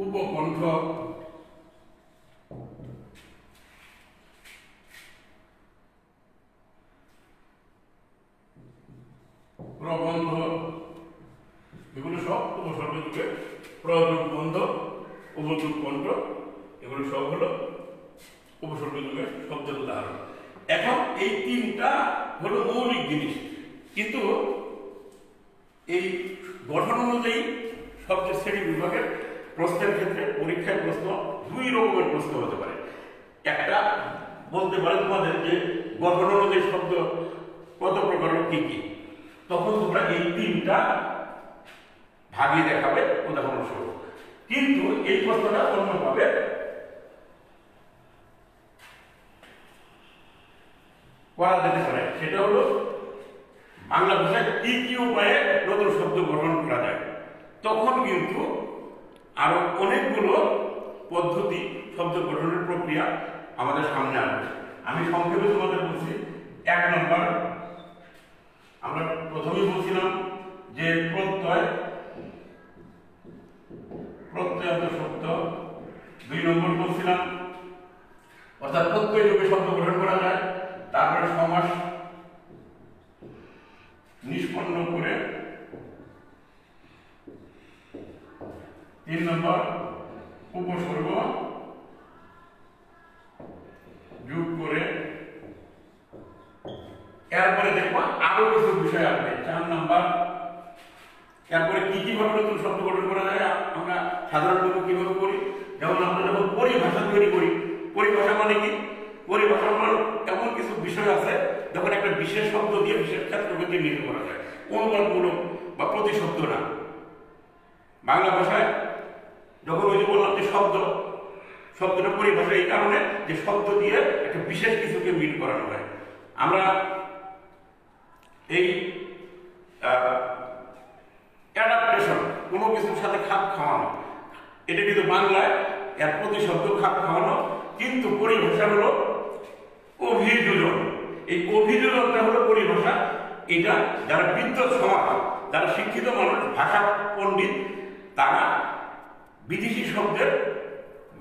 উপকণ্ঠ, প্রবন্ধ, এগুলো সব উপসর্গ যুগে। প্রযোগ বন্ধ, উপযোগ কণ্ঠ, এগুলো সব হলো উপসর্গ যুগের শব্দের উদাহরণ। এখন এই তিনটা হলো মৌলিক জিনিস, কিন্তু এই গঠন অনুযায়ী শব্দের শ্রেণী বিভাগের প্রশ্নের ক্ষেত্রে পরীক্ষায় প্রশ্ন দুই রকমের প্রশ্ন হতে পারে। একটা বলতে পারে তোমাদের যে গঠন অনুযায়ী শব্দ কত প্রকার, কি কি, তখন তোমরা এই তিনটা ভাগে দেখাবে উদাহরণস্বরূপ। কিন্তু এই প্রশ্নটা অন্যভাবে করা যেতে পারে। সেটা হলো বাংলা ভাষায় কি কি উপায়ে নতুন শব্দ গঠন করা যায়। তখন কিন্তু আরো অনেকগুলো পদ্ধতি, শব্দ গঠনের প্রক্রিয়া আমাদের সামনে আসবে। আমি সংক্ষেপে তোমাদের বলছি। 1 নম্বর, আমরা প্রথমেই বলছিলাম যে প্রত্যয়ান্ত শব্দ। 2 নম্বর বলছিলাম অর্থাৎ প্রত্যয় যুগে শব্দ গঠন করা যায়। তারপরে সমাস নিষ্পন্ন করে। 3 নম্বর উপসর্গ যোগ করে। এরপরে দেখবো আরো কিছু বিষয় আসবে। 4 নম্বর, এরপরে কি কিভাবে নতুন শব্দ গঠন করা যায় আমরা সাধারণত কিভাবে করি। যেমন আমরা যখন পরিভাষা তৈরি করি, পরিভাষা মানে কি? পরিভাষা মানে এমন কিছু বিষয় আছে যখন একটা বিশেষ শব্দ দিয়ে বিশেষ ক্ষেত্রকে চিহ্নিত করা যায়, অনুবাদমূলক বা প্রতিশব্দ না। বাংলা ভাষায় যখন ওই যে বললাম যে শব্দ, শব্দটা পরিভাষা এই কারণে যে শব্দ দিয়ে একটা বিশেষ কিছুকে মিল করানো হয়। আমরা এই অ্যাডাপ্টেশন, কোনো কিছুর সাথে খাপ খাওয়ানো, এটা কিন্তু বাংলায় এর প্রতিশব্দ খাপ খাওয়ানো, কিন্তু পরিভাষা হলো অভিযোজন। এই অভিযোজনটা হলো পরিভাষা। এটা যারা বিদ্বৎ সমাজ, যারা শিক্ষিত মানুষ, ভাষা পণ্ডিত, তারা বিদেশি শব্দের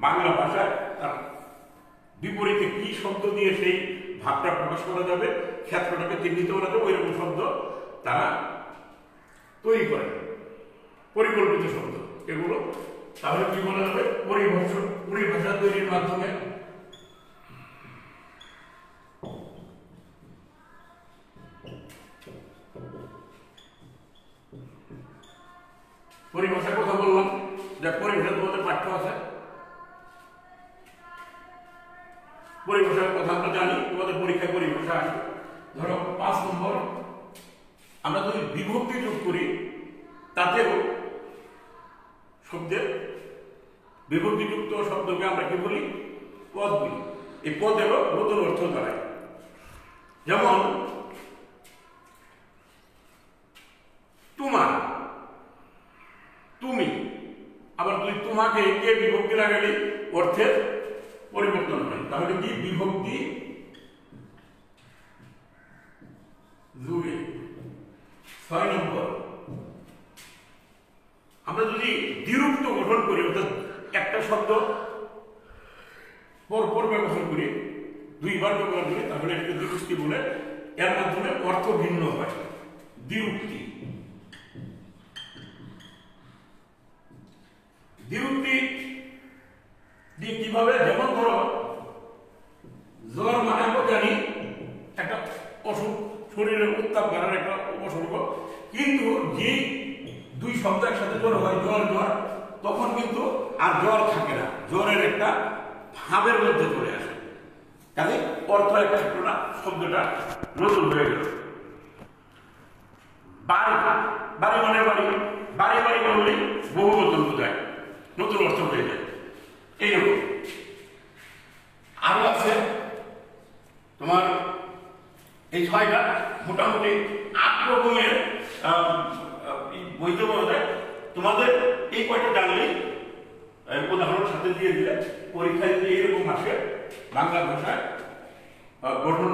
বাংলা ভাষায় তার বিপরীতে কি শব্দ দিয়ে সেই ভাবটা প্রকাশ করা যাবে, ক্ষেত্রটাকে চিহ্নিত করা যাবে, ওইরকম শব্দ তারা তৈরি করে, পরিকল্পিত শব্দ এগুলো। তাহলে কি বলা যাবে? পরিভাষা তৈরির মাধ্যমে পরিভাষার কথা বললাম, যে পরিভাষা তোমাদের পাঠ্য আছে, পরিভাষার কথা আমরা জানি, তোমাদের পরীক্ষায় পরিভাষা আসবে। ধরো 5 নম্বর, আমরা যদি বিভক্তি যোগ করি তাতেও শব্দের বিভক্তিযুক্ত শব্দকে আমরা কি বলি? পদ বলি। এই পদেরও নতুন অর্থ দাঁড়ায়। যেমন তোমার, তুমি, আবার তুই তোমাকে কে বিভক্তি লাগালি, অর্থের পরিবর্তন হয়। তাহলে কি? বিভক্তি যুগে। 6 নম্বর, আমরা যদি দ্বিরুক্ত গঠন করি, অর্থাৎ একটা শব্দ পরপর ব্যবহার করি, দুইবার ব্যবহার করি, তাহলে এটাকে দ্বিরুক্তি বলে। এর মাধ্যমে অর্থ ভিন্ন হয়। দ্বিরুক্তি, দ্বিরুক্তি দিয়ে কিভাবে? যেমন ধরো জ্বর মানে আমরা জানি একটা অসুখ, শরীরের উত্তাপ বাড়ার একটা উপসর্গ, কিন্তু যে দুই শব্দ একসাথে জ্বর হয়, জ্বর জ্বর, তখন কিন্তু আর জ্বর থাকে না, জ্বরের একটা ভাবের মধ্যে চলে আসে। কাজে অর্থ একটা না, শব্দটা নতুন হয়ে গেল। বাড়ি, বাড়ি মানে বাড়ি, বাড়ি বাড়ি বললেই বহু বচন বোঝায়, নতুন অর্থ হয়ে যায়। এইরকম আরো আছে তোমার এই 6টা, মোটামুটি 8 রকমের বইতে পাওয়া যায়। তোমাদের এই কয়টা জানলেই উদাহরণ সাথে দিয়ে দিলে পরীক্ষায় যদি এরকম আসে, বাংলা ভাষায় গঠন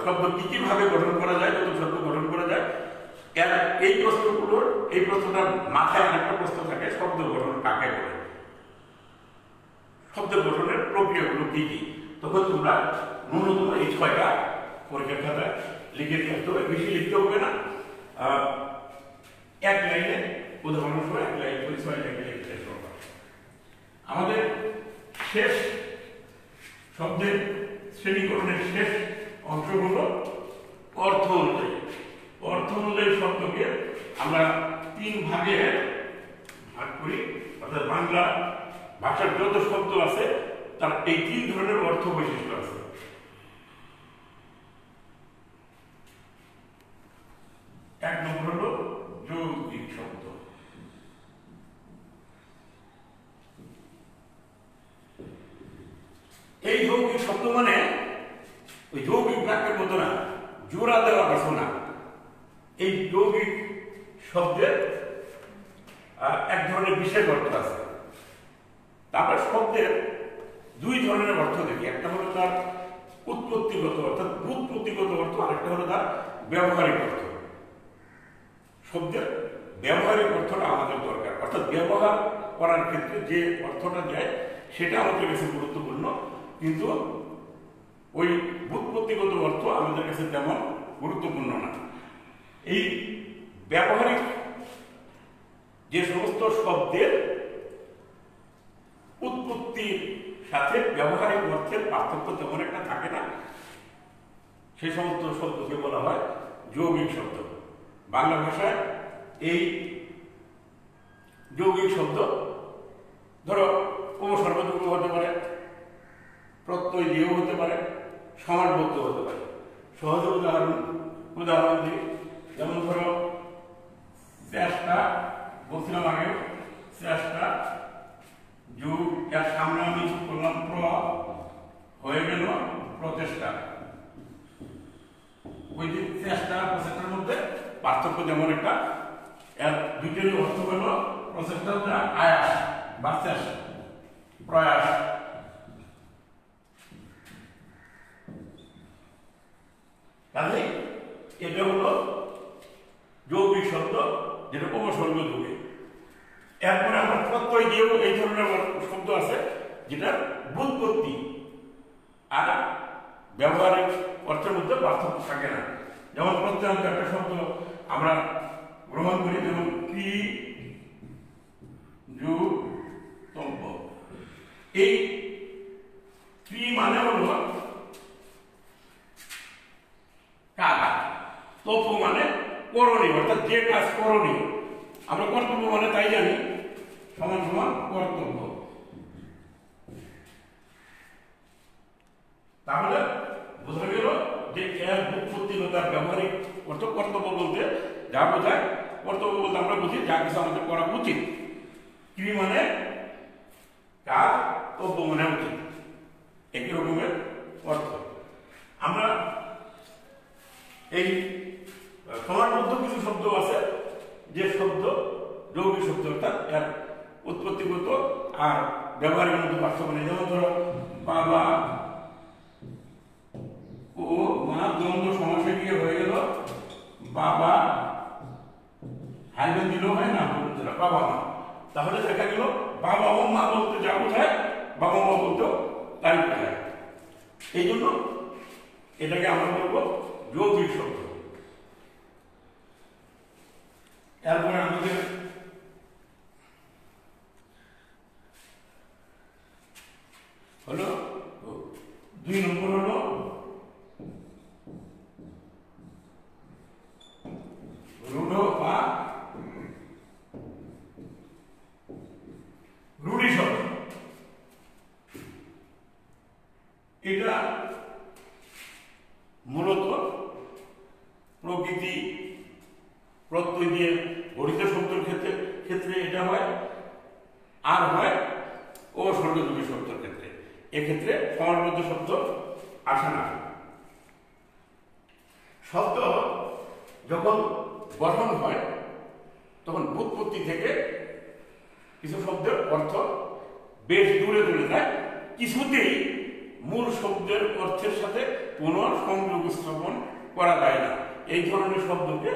শব্দ কি কিভাবে গঠন করা যায়, নতুন শব্দ গঠন করা যায়, এই প্রশ্নগুলোর, এই প্রশ্নটার মাথায় একটা প্রশ্ন থাকে, শব্দ গঠন কাকে বলে, শব্দ গঠনের প্রক্রিয়াগুলো কি কি। তখন তোমরা ন্যূনতম এই 6টা পরীক্ষার খাতায় লিখে নিয়ে আসতে হবে। বেশি লিখতে হবে না, 1 লাইনে উদাহরণ সহ 1 লাইন করে 6 লাইনে লিখতে হবে। আমাদের শেষ শব্দের শ্রেণীকরণের শেষ অংশ হলো অর্থ অনুযায়ী। অর্থ অনুযায়ী শব্দকে আমরা 3 ভাগে ভাগ করি, অর্থাৎ বাংলা ভাষার যত শব্দ আছে তার এই 3 ধরনের অর্থ বৈশিষ্ট্য আছে। এক নম্বর হলো যৌগিক শব্দ। এই যৌগিক শব্দ মানে ওই যৌগিক বাক্যের মতো না, জোড়া দেওয়া কিছু না। এই যৌগিক শব্দের এক ধরনের বিশেষ অর্থ আছে। তারপর শব্দের 2 ধরনের অর্থ দেখি। একটা হলো তার উৎপত্তিগত অর্থাৎ ব্যুৎপত্তিগত অর্থ, আরেকটা হলো তার ব্যবহারিক অর্থ। শব্দের ব্যবহারিক অর্থটা আমাদের দরকার, অর্থাৎ ব্যবহার করার ক্ষেত্রে যে অর্থটা দেয় সেটা আমাদের কাছে গুরুত্বপূর্ণ, কিন্তু ওই ব্যুৎপত্তিগত অর্থ আমাদের কাছে তেমন গুরুত্বপূর্ণ না। এই ব্যবহারিক যে সমস্ত শব্দের উৎপত্তির সাথে ব্যবহারিক অর্থের পার্থক্য তেমন একটা থাকে না, সেই সমস্ত শব্দকে বলা হয় যৌগিক শব্দ। বাংলা ভাষায় এই যৌগিক শব্দ ধরো উপসর্গযুক্ত হতে পারে, প্রত্যয় দিয়েও হতে পারে, সমাসবদ্ধ হতে পারে। সহজ উদাহরণ দিই, যেমন ধরো চেষ্টা, বলছিলাম আগে চেষ্টা যুগ, এর সামনে আমি বললাম প্র হয়ে গেল প্রচেষ্টা। ওই যে চেষ্টা প্রচেষ্টার মধ্যে পার্থক্য যেমন একটা, এর দুইটারই অর্থ হলো প্রচেষ্টা হচ্ছে আয়াস বা চেষ্টা, প্রয়াস। কাজে এটা হলো যৌগিক শব্দ, যেটা উপসর্গ যুগে। এরপরে আমার প্রত্যয় দিয়েও এই ধরনের শব্দ আছে যেটা ব্যুৎপত্তি আর ব্যবহারিক অর্থের মধ্যে পার্থক্য থাকে না। যেমন প্রত্যয়ান্ত একটা শব্দ আমরা গ্রহণ করি, যেমন ক্রি যু তব্য। এই ক্রি মানে হলো কাজ, তব্য মানে করণীয়, অর্থাৎ যে কাজ করণীয়। আমরা কর্তব্য মানে তাই জানি সমান সমান কর্তব্য। তাহলে বোঝা গেল যে এর ব্যুৎপত্তিগতার ব্যবহারিক অর্থ কর্তব্য বলতে যা বোঝায়, কর্তব্য বলতে আমরা বুঝি যা কিছু আমাদের করা উচিত। ক্রি মানে কাজ, তব্য মানে উচিত, একই রকমের অর্থ। আমরা এই সমাজবদ্ধ কিছু শব্দ আছে যে শব্দ যৌগিক শব্দ, অর্থাৎ এর উৎপত্তিগত আর ব্যবহারিক মধ্যে পার্থক্য নেই। যেমন ধরো বাবা ও মা দ্বন্দ্ব সমস্যা গিয়ে হয়ে গেল বাবা, হাইবে দিল হয় না বাবা মা। তাহলে দেখা গেল বাবা ও মা বলতে যা বোঝায় বাবা মা বলতেও তাই বোঝায়। এই জন্য এটাকে আমরা বলবো যৌগিক শব্দ। এরপরে আমাদের হলো 2 নম্বর হলো রূঢ় বা রূঢ়ি শব্দ। এটা মূলত প্রকৃতি প্রত্যয় দিয়ে গঠিত শব্দের ক্ষেত্রে এটা হয়, আর হয় উপসর্গযুগী শব্দের ক্ষেত্রে। এক্ষেত্রে সমাসবদ্ধ শব্দ আসে না। শব্দ যখন গঠন হয় তখন ব্যুৎপত্তি থেকে কিছু শব্দের অর্থ বেশ দূরে দূরে যায়, কিছুতেই মূল শব্দের অর্থের সাথে পুনঃসংযোগ স্থাপন করা যায় না। এই ধরনের শব্দকে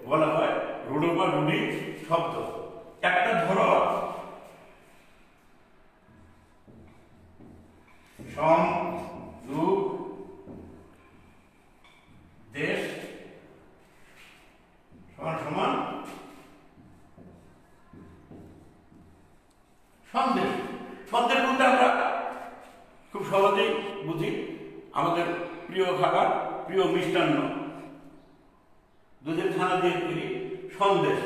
বলা হয় রূঢ় বা রূঢ়ি শব্দ। একটা ধরো সংযোগ দেশ সমান সমান সন্দেশ। সন্দেশ বলতে আমরা খুব সহজেই বুঝি আমাদের প্রিয় খাবার, প্রিয় মিষ্টান্ন, দুধের ছানা দিয়ে তৈরি সন্দেশ।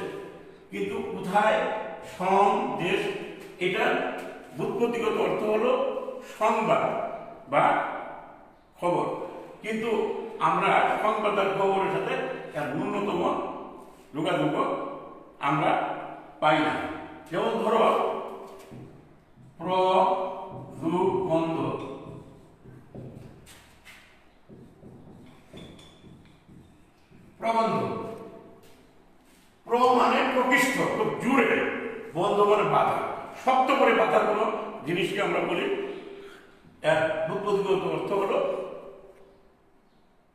কিন্তু কোথায় সন্দেশ, এটার ব্যুৎপত্তিগত অর্থ হলো সংবাদ বা খবর, কিন্তু আমরা সংবাদ আর খবরের সাথে এর ন্যূনতম যোগাযোগ আমরা পাই না। যেমন ধরো প্রবন্ধ, প্রবন্ধ প্র মানে প্রকৃষ্ট, খুব জুড়ে, বন্ধ মানে বাধা, শক্ত করে বাধার কোনো জিনিসকে আমরা বলি। এর ব্যুৎপত্তিগত অর্থ হলো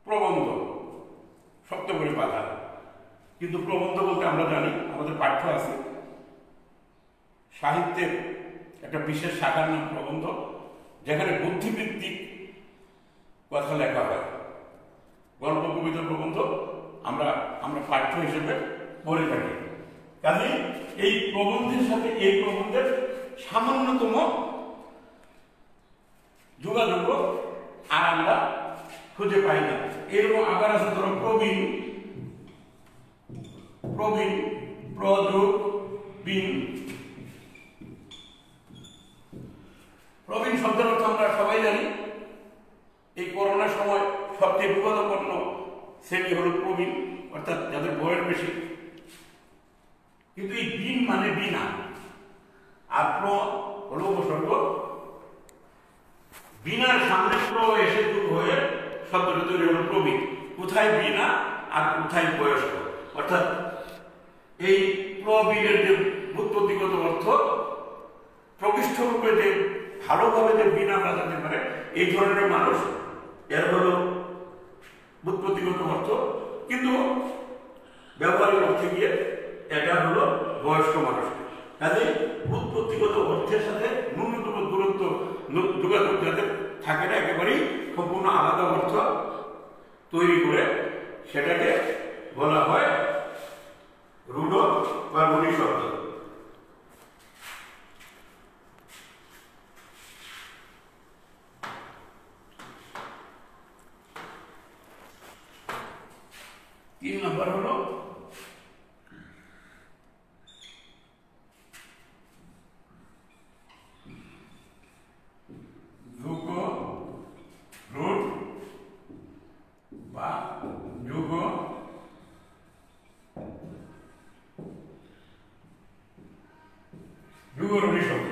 প্রবন্ধ, শক্ত করে বাধা। কিন্তু প্রবন্ধ বলতে আমরা জানি, আমাদের পাঠ্য আছে, সাহিত্যের একটা বিশেষ শাখার নাম প্রবন্ধ, যেখানে বুদ্ধিভিত্তিক কথা লেখা হয়। গল্প, কবিতা, প্রবন্ধ আমরা পাঠ্য হিসেবে পড়ে থাকি। কাজে এই প্রবন্ধের সাথে এই প্রবন্ধের সামান্যতম যোগাযোগ আর আমরা খুঁজে পাই না। এরকম আবার আছে ধরো প্রবীণ, প্রবীণ প্রযোগ বিন। প্রবীণ শব্দের অর্থ আমরা সবাই জানি। এই করোনার সময় সবচেয়ে বিপদাপন্ন শ্রেণী হল প্রবীণ, অর্থাৎ যাদের বয়স বেশি। কিন্তু এই বিন মানে বিনা, আর প্র হল উপসর্গ বিনার সামনে প্র এসে যোগ হয়ে শব্দটা তৈরি হলো প্রবীণ। কোথায় বিনা আর কোথায় বয়স্ক, অর্থাৎ এই প্রবীণের যে ব্যুৎপত্তিগত অর্থ প্রকৃষ্ট রূপে যে ভালোভাবে যে বিনা বাজাতে পারে এই ধরনের মানুষ, এর হলো ব্যুৎপত্তিগত অর্থ। কিন্তু ব্যবহারিক অর্থে গিয়ে এটা হলো বয়স্ক মানুষ। কাজে ব্যুৎপত্তিগত অর্থের সাথে ন্যূনতম দূরত্ব যোগাযোগ যাতে থাকে না, একেবারেই সম্পূর্ণ আলাদা অর্থ তৈরি করে সেটাকে বলা হয় রূঢ় বা রূঢ়ি শব্দ। তিন নম্বর হলো যুগ রূঢ় বা যুগ রূঢ়ি শব্দ।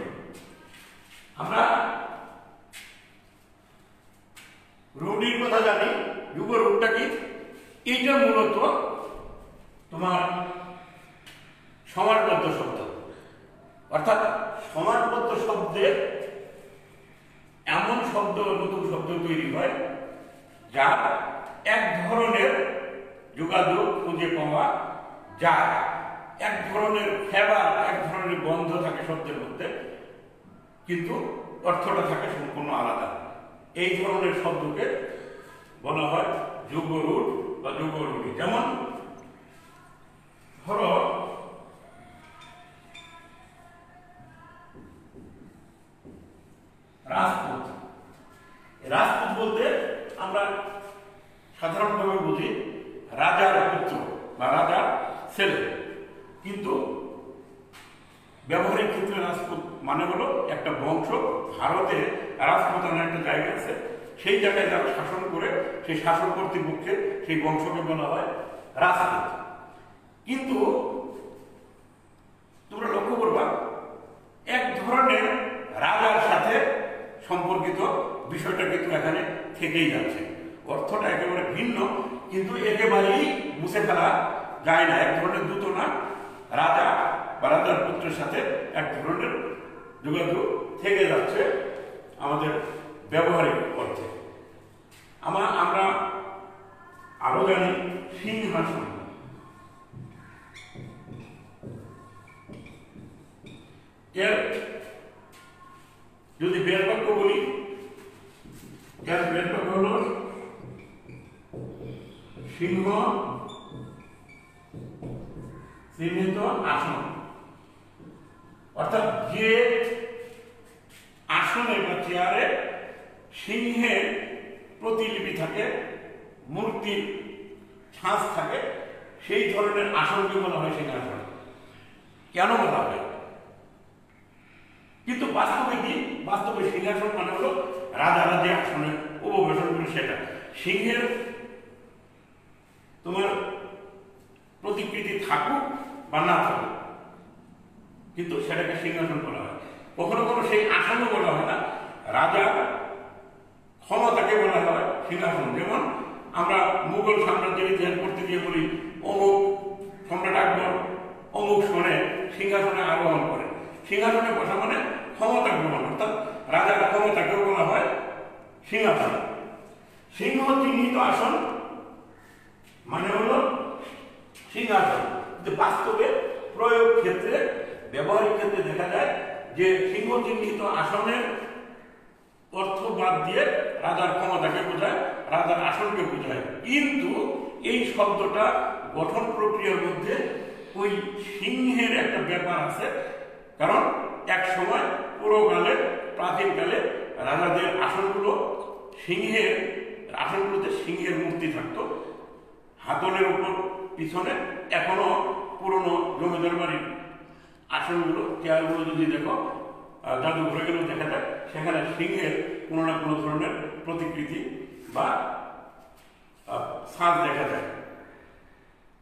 আমরা রূঢ়ির কথা জানি, যুগ রূঢ়টা কি? এটা মূলত তোমার সমাসবদ্ধ শব্দ, অর্থাৎ সমাসবদ্ধ শব্দে এমন শব্দ নতুন শব্দ তৈরি হয় যা এক ধরনের যোগাযোগ খুঁজে পাওয়া যায়, এক ধরনের ফেবার, এক ধরনের গন্ধ থাকে শব্দের মধ্যে, কিন্তু অর্থটা থাকে সম্পূর্ণ আলাদা। এই ধরনের শব্দকে বলা হয় যুগ রূঢ় বা যুগ রূঢ়ি। যেমন ধরো রাজপুত। রাজপুত বলতে আমরা সাধারণভাবে বুঝি রাজার পুত্র বা রাজার ছেলে, কিন্তু ব্যবহারিক ক্ষেত্রে রাজপুত মানে হলো একটা বংশ। ভারতে রাজপুত নামে একটা জায়গা আছে, সেই জায়গায় যারা শাসন করে সেই শাসন কর্তৃপক্ষের সেই বংশকে বলা হয় রাজপুত। কিন্তু তোমরা লক্ষ্য করবা এক ধরনের রাজার সাথে সম্পর্কিত বিষয়টা কিন্তু এখানে থেকেই যাচ্ছে, অর্থটা একেবারে ভিন্ন, কিন্তু একেবারেই মুছে ফেলা যায় না। এক ধরনের দ্রুত না, রাজা বা রাজার পুত্রের সাথে এক ধরনের যোগাযোগ থেকে যাচ্ছে আমাদের ব্যবহারিক অর্থে। আমরা আরো জানি সিংহাসন। এর যদি বের বাক্য বলি, এর বের বাক্য হল সিংহ চিহ্নিত আসন, অর্থাৎ যে আসনে বা চেয়ারে সিংহের প্রতিলিপি থাকে, মূর্তির ছাঁচ থাকে, সেই ধরনের আসনকে বলা হয় সিংহাসন। কেন বলা হয়? কিন্তু বাস্তবে কি? বাস্তবে সিংহাসন মানে হলো রাজারা যে আসনে উপবেশন করে সেটা। সিংহের তোমার প্রতিকৃতি থাকুক বা না থাকুক, কিন্তু সেটাকে সিংহাসন বলা হয়। কখনো কখনো সেই আসনও বলা হয় না, রাজা ক্ষমতাকে বলা হয় সিংহাসন। যেমন আমরা মুঘল সাম্রাজ্যের ইতিহাস পড়তে গিয়ে বলি অমুক সম্রাট আকবর অমুক সনে সিংহাসনে আরোহণ করে। সিংহাসনে বসা মানে ক্ষমতা গ্রহণ, অর্থাৎ রাজার ক্ষমতাকেও বলা হয় সিংহাসন। সিংহ চিহ্নিত আসন মানে হলো সিংহাসন। কিন্তু বাস্তবে প্রয়োগ ক্ষেত্রে, ব্যবহারিক ক্ষেত্রে দেখা যায় যে সিংহ চিহ্নিত আসনের অর্থ বাদ দিয়ে রাজার ক্ষমতাকে বোঝায়, রাজার আসনকে বোঝায়। কিন্তু এই শব্দটা গঠন প্রক্রিয়ার মধ্যে ওই সিংহের একটা ব্যাপার আছে, কারণ এক সময় পুরোকালে প্রাচীনকালে রাজাদের আসনগুলো আসনগুলোতে সিংহের মূর্তি থাকতো হাতলের উপর পিছনে। এখনো পুরনো জমিদার বাড়ির আসনগুলো, চেয়ারগুলো যদি দেখো জাদুঘরে গেলেও দেখা যায় সেখানে সিংহের কোনো না কোনো ধরনের প্রতিকৃতি বা ছাঁচ দেখা যায়।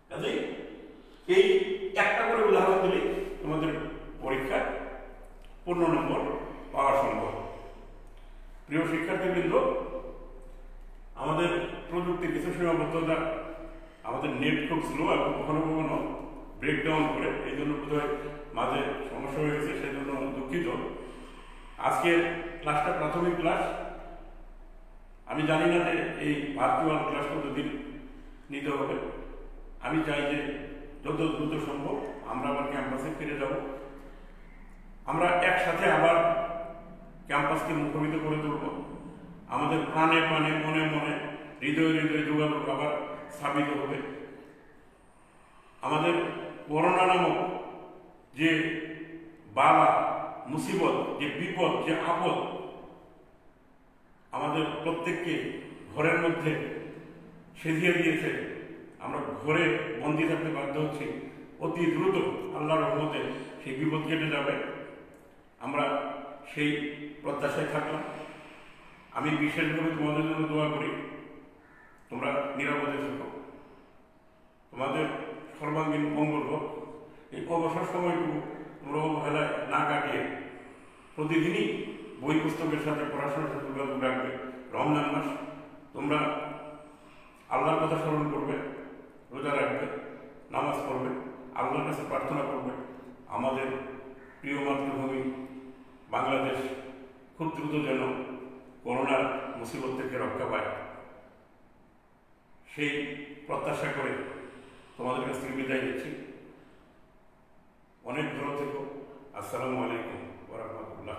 কাজেই এই একটা করে উদাহরণ দিলেই তোমাদের পরীক্ষায় 15 নম্বর পাওয়া সম্ভব। প্রিয় শিক্ষার্থীবৃন্দ, আমাদের প্রযুক্তির কিছু সীমাবদ্ধতা, আমাদের নেট খুব স্লো এবং কখনো কখনো ব্রেকডাউন করে, এই জন্য বোধহয় মাঝে সমস্যা হয়ে গেছে, সেই জন্য দুঃখিত। আজকের ক্লাসটা প্রাথমিক ক্লাস। আমি জানি না যে এই ভার্চুয়াল ক্লাস কতদিন নিতে হবে। আমি চাই যে যত দ্রুত সম্ভব আমরা আবার ক্যাম্পাসে ফিরে যাব। আমরা একসাথে আবার ক্যাম্পাসকে মুখরিত করে তুলব। আমাদের প্রাণে প্রাণে, মনে মনে, হৃদয়ে হৃদয়ে যোগাযোগ আবার স্থাপিত হবে। আমাদের করোনা নামক যে বালা মুসিবত, যে বিপদ, যে আপদ আমাদের প্রত্যেককে ঘরের মধ্যে সেধিয়ে দিয়েছে, আমরা ঘরে বন্দী থাকতে বাধ্য হচ্ছি। অতি দ্রুত আল্লাহর রহমতে সেই বিপদ কেটে যাবে, আমরা সেই প্রত্যাশায় থাকলাম। আমি বিশেষভাবে তোমাদের জন্য দোয়া করি, তোমরা নিরাপদে থাকো, তোমাদের সর্বাঙ্গীন মঙ্গল হোক। এই অবসর সময়টুকু তোমরা অবহেলায় না কাটিয়ে প্রতিদিনই বই পুস্তকের সাথে, পড়াশোনার সাথে যোগাযোগ রাখবে। রমজান মাস, তোমরা আল্লাহর কথা স্মরণ করবে, রোজা রাখবে, নামাজ পড়বে, আল্লাহর কাছে প্রার্থনা করবে আমাদের প্রিয় মাতৃভূমি বাংলাদেশ খুব দ্রুত যেন করোনার মুসিবত থেকে রক্ষা পায়, সেই প্রত্যাশা করে তোমাদের কাছ থেকে বিদায় নিচ্ছি। অনেক ভালো থেকো। আসসালামু আলাইকুম ওয়া রাহমাতুল্লাহ।